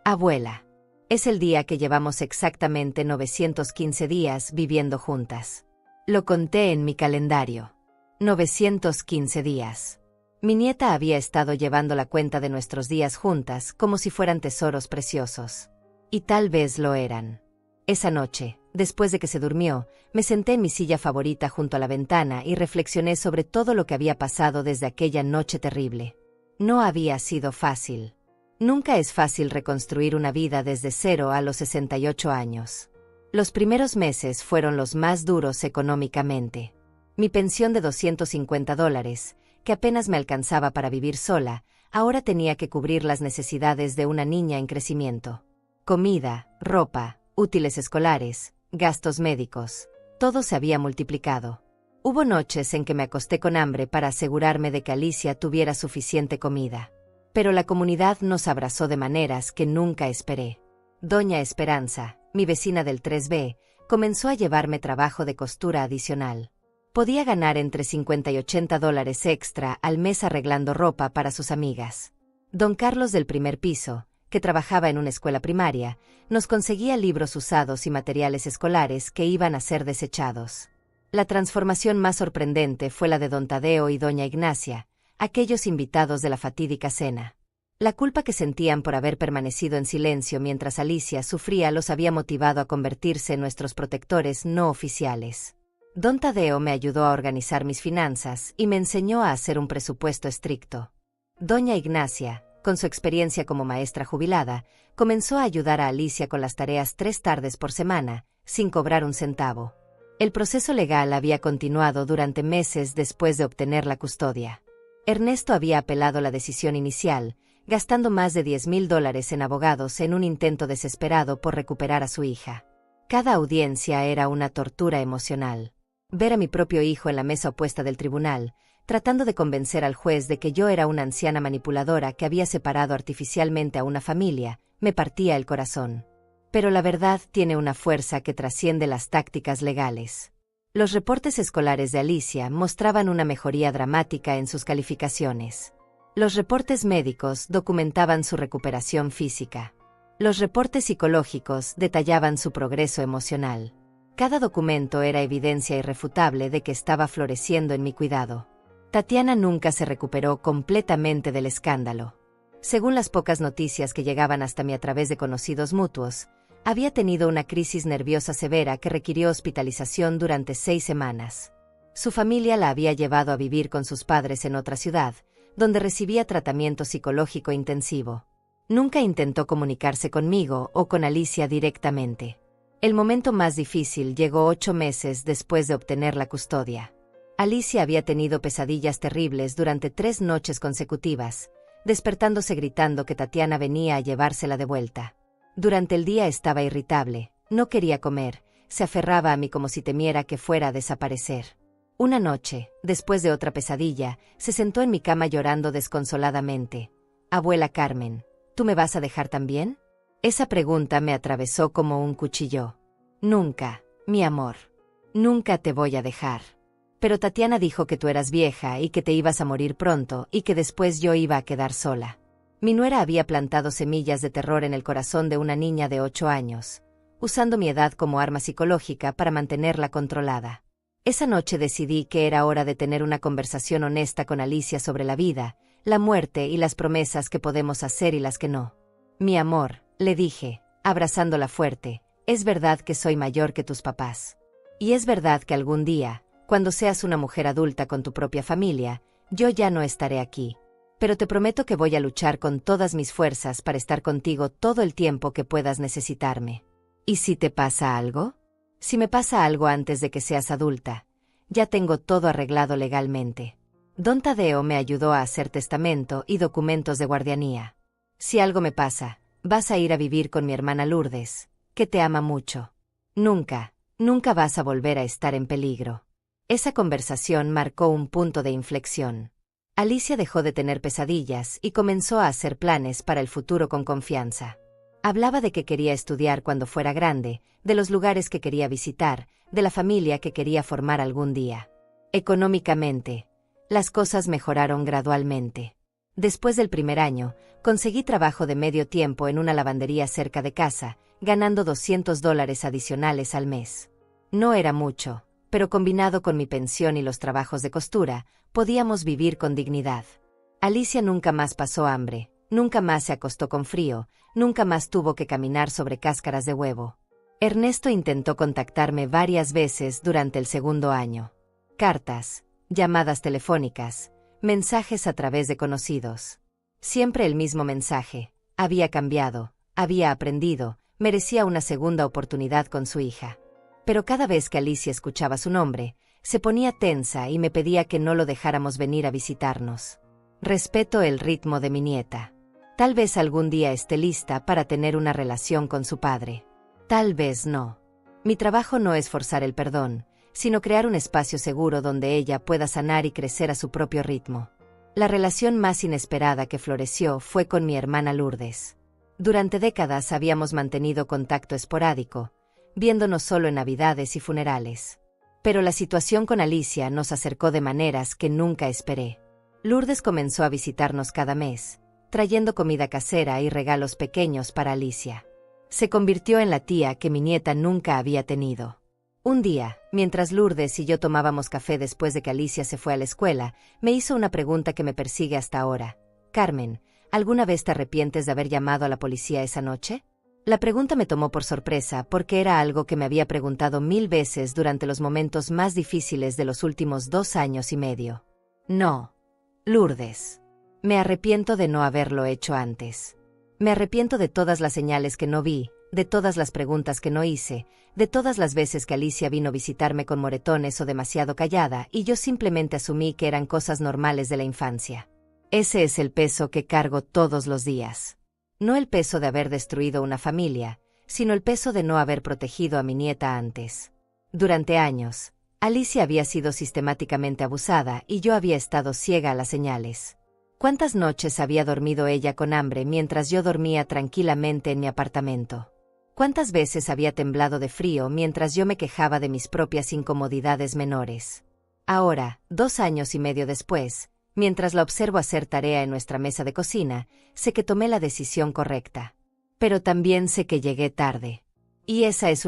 abuela. Es el día que llevamos exactamente 915 días viviendo juntas. Lo conté en mi calendario. 915 días. Mi nieta había estado llevando la cuenta de nuestros días juntas como si fueran tesoros preciosos. Y tal vez lo eran. Esa noche, después de que se durmió, me senté en mi silla favorita junto a la ventana y reflexioné sobre todo lo que había pasado desde aquella noche terrible. No había sido fácil. Nunca es fácil reconstruir una vida desde cero a los 68 años. Los primeros meses fueron los más duros económicamente. Mi pensión de $250, que apenas me alcanzaba para vivir sola, ahora tenía que cubrir las necesidades de una niña en crecimiento. Comida, ropa, útiles escolares, gastos médicos. Todo se había multiplicado. Hubo noches en que me acosté con hambre para asegurarme de que Alicia tuviera suficiente comida. Pero la comunidad nos abrazó de maneras que nunca esperé. Doña Esperanza, mi vecina del 3B, comenzó a llevarme trabajo de costura adicional. Podía ganar entre $50 y $80 extra al mes arreglando ropa para sus amigas. Don Carlos del primer piso, que trabajaba en una escuela primaria, nos conseguía libros usados y materiales escolares que iban a ser desechados. La transformación más sorprendente fue la de don Tadeo y doña Ignacia, aquellos invitados de la fatídica cena. La culpa que sentían por haber permanecido en silencio mientras Alicia sufría los había motivado a convertirse en nuestros protectores no oficiales. Don Tadeo me ayudó a organizar mis finanzas y me enseñó a hacer un presupuesto estricto. Doña Ignacia, con su experiencia como maestra jubilada, comenzó a ayudar a Alicia con las tareas 3 tardes por semana, sin cobrar un centavo. El proceso legal había continuado durante meses después de obtener la custodia. Ernesto había apelado la decisión inicial, gastando más de $10,000 en abogados en un intento desesperado por recuperar a su hija. Cada audiencia era una tortura emocional. Ver a mi propio hijo en la mesa opuesta del tribunal, tratando de convencer al juez de que yo era una anciana manipuladora que había separado artificialmente a una familia, me partía el corazón. Pero la verdad tiene una fuerza que trasciende las tácticas legales. Los reportes escolares de Alicia mostraban una mejoría dramática en sus calificaciones. Los reportes médicos documentaban su recuperación física. Los reportes psicológicos detallaban su progreso emocional. Cada documento era evidencia irrefutable de que estaba floreciendo en mi cuidado. Tatiana nunca se recuperó completamente del escándalo. Según las pocas noticias que llegaban hasta mí a través de conocidos mutuos, había tenido una crisis nerviosa severa que requirió hospitalización durante 6 semanas. Su familia la había llevado a vivir con sus padres en otra ciudad, donde recibía tratamiento psicológico intensivo. Nunca intentó comunicarse conmigo o con Alicia directamente. El momento más difícil llegó 8 meses después de obtener la custodia. Alicia había tenido pesadillas terribles durante 3 noches consecutivas, despertándose gritando que Tatiana venía a llevársela de vuelta. Durante el día estaba irritable, no quería comer, se aferraba a mí como si temiera que fuera a desaparecer. Una noche, después de otra pesadilla, se sentó en mi cama llorando desconsoladamente. «Abuela Carmen, ¿tú me vas a dejar también?». Esa pregunta me atravesó como un cuchillo. «Nunca, mi amor. Nunca te voy a dejar. Pero Tatiana dijo que tú eras vieja y que te ibas a morir pronto y que después yo iba a quedar sola». Mi nuera había plantado semillas de terror en el corazón de una niña de 8 años, usando mi edad como arma psicológica para mantenerla controlada. Esa noche decidí que era hora de tener una conversación honesta con Alicia sobre la vida, la muerte y las promesas que podemos hacer y las que no. «Mi amor», le dije, abrazándola fuerte, «es verdad que soy mayor que tus papás. Y es verdad que algún día, cuando seas una mujer adulta con tu propia familia, yo ya no estaré aquí. Pero te prometo que voy a luchar con todas mis fuerzas para estar contigo todo el tiempo que puedas necesitarme. ¿Y si te pasa algo? Si me pasa algo antes de que seas adulta, ya tengo todo arreglado legalmente». Don Tadeo me ayudó a hacer testamento y documentos de guardianía. «Si algo me pasa, vas a ir a vivir con mi hermana Lourdes, que te ama mucho. Nunca, nunca vas a volver a estar en peligro». Esa conversación marcó un punto de inflexión. Alicia dejó de tener pesadillas y comenzó a hacer planes para el futuro con confianza. Hablaba de que quería estudiar cuando fuera grande, de los lugares que quería visitar, de la familia que quería formar algún día. Económicamente, las cosas mejoraron gradualmente. Después del primer año, conseguí trabajo de medio tiempo en una lavandería cerca de casa, ganando $200 adicionales al mes. No era mucho, pero combinado con mi pensión y los trabajos de costura, podíamos vivir con dignidad. Alicia nunca más pasó hambre, nunca más se acostó con frío, nunca más tuvo que caminar sobre cáscaras de huevo. Ernesto intentó contactarme varias veces durante el segundo año. Cartas, llamadas telefónicas, mensajes a través de conocidos. Siempre el mismo mensaje: había cambiado, había aprendido, merecía una segunda oportunidad con su hija. Pero cada vez que Alicia escuchaba su nombre, se ponía tensa y me pedía que no lo dejáramos venir a visitarnos. Respeto el ritmo de mi nieta. Tal vez algún día esté lista para tener una relación con su padre. Tal vez no. Mi trabajo no es forzar el perdón, sino crear un espacio seguro donde ella pueda sanar y crecer a su propio ritmo. La relación más inesperada que floreció fue con mi hermana Lourdes. Durante décadas habíamos mantenido contacto esporádico, viéndonos solo en Navidades y funerales. Pero la situación con Alicia nos acercó de maneras que nunca esperé. Lourdes comenzó a visitarnos cada mes, trayendo comida casera y regalos pequeños para Alicia. Se convirtió en la tía que mi nieta nunca había tenido. Un día, mientras Lourdes y yo tomábamos café después de que Alicia se fue a la escuela, me hizo una pregunta que me persigue hasta ahora. Carmen, ¿alguna vez te arrepientes de haber llamado a la policía esa noche? La pregunta me tomó por sorpresa porque era algo que me había preguntado 1000 veces durante los momentos más difíciles de los últimos 2 años y medio. No, Lourdes. Me arrepiento de no haberlo hecho antes. Me arrepiento de todas las señales que no vi, de todas las preguntas que no hice, de todas las veces que Alicia vino a visitarme con moretones o demasiado callada y yo simplemente asumí que eran cosas normales de la infancia. Ese es el peso que cargo todos los días. No el peso de haber destruido una familia, sino el peso de no haber protegido a mi nieta antes. Durante años, Alicia había sido sistemáticamente abusada y yo había estado ciega a las señales. ¿Cuántas noches había dormido ella con hambre mientras yo dormía tranquilamente en mi apartamento? ¿Cuántas veces había temblado de frío mientras yo me quejaba de mis propias incomodidades menores? Ahora, 2 años y medio después, mientras la observo hacer tarea en nuestra mesa de cocina, sé que tomé la decisión correcta. Pero también sé que llegué tarde. Y esa es una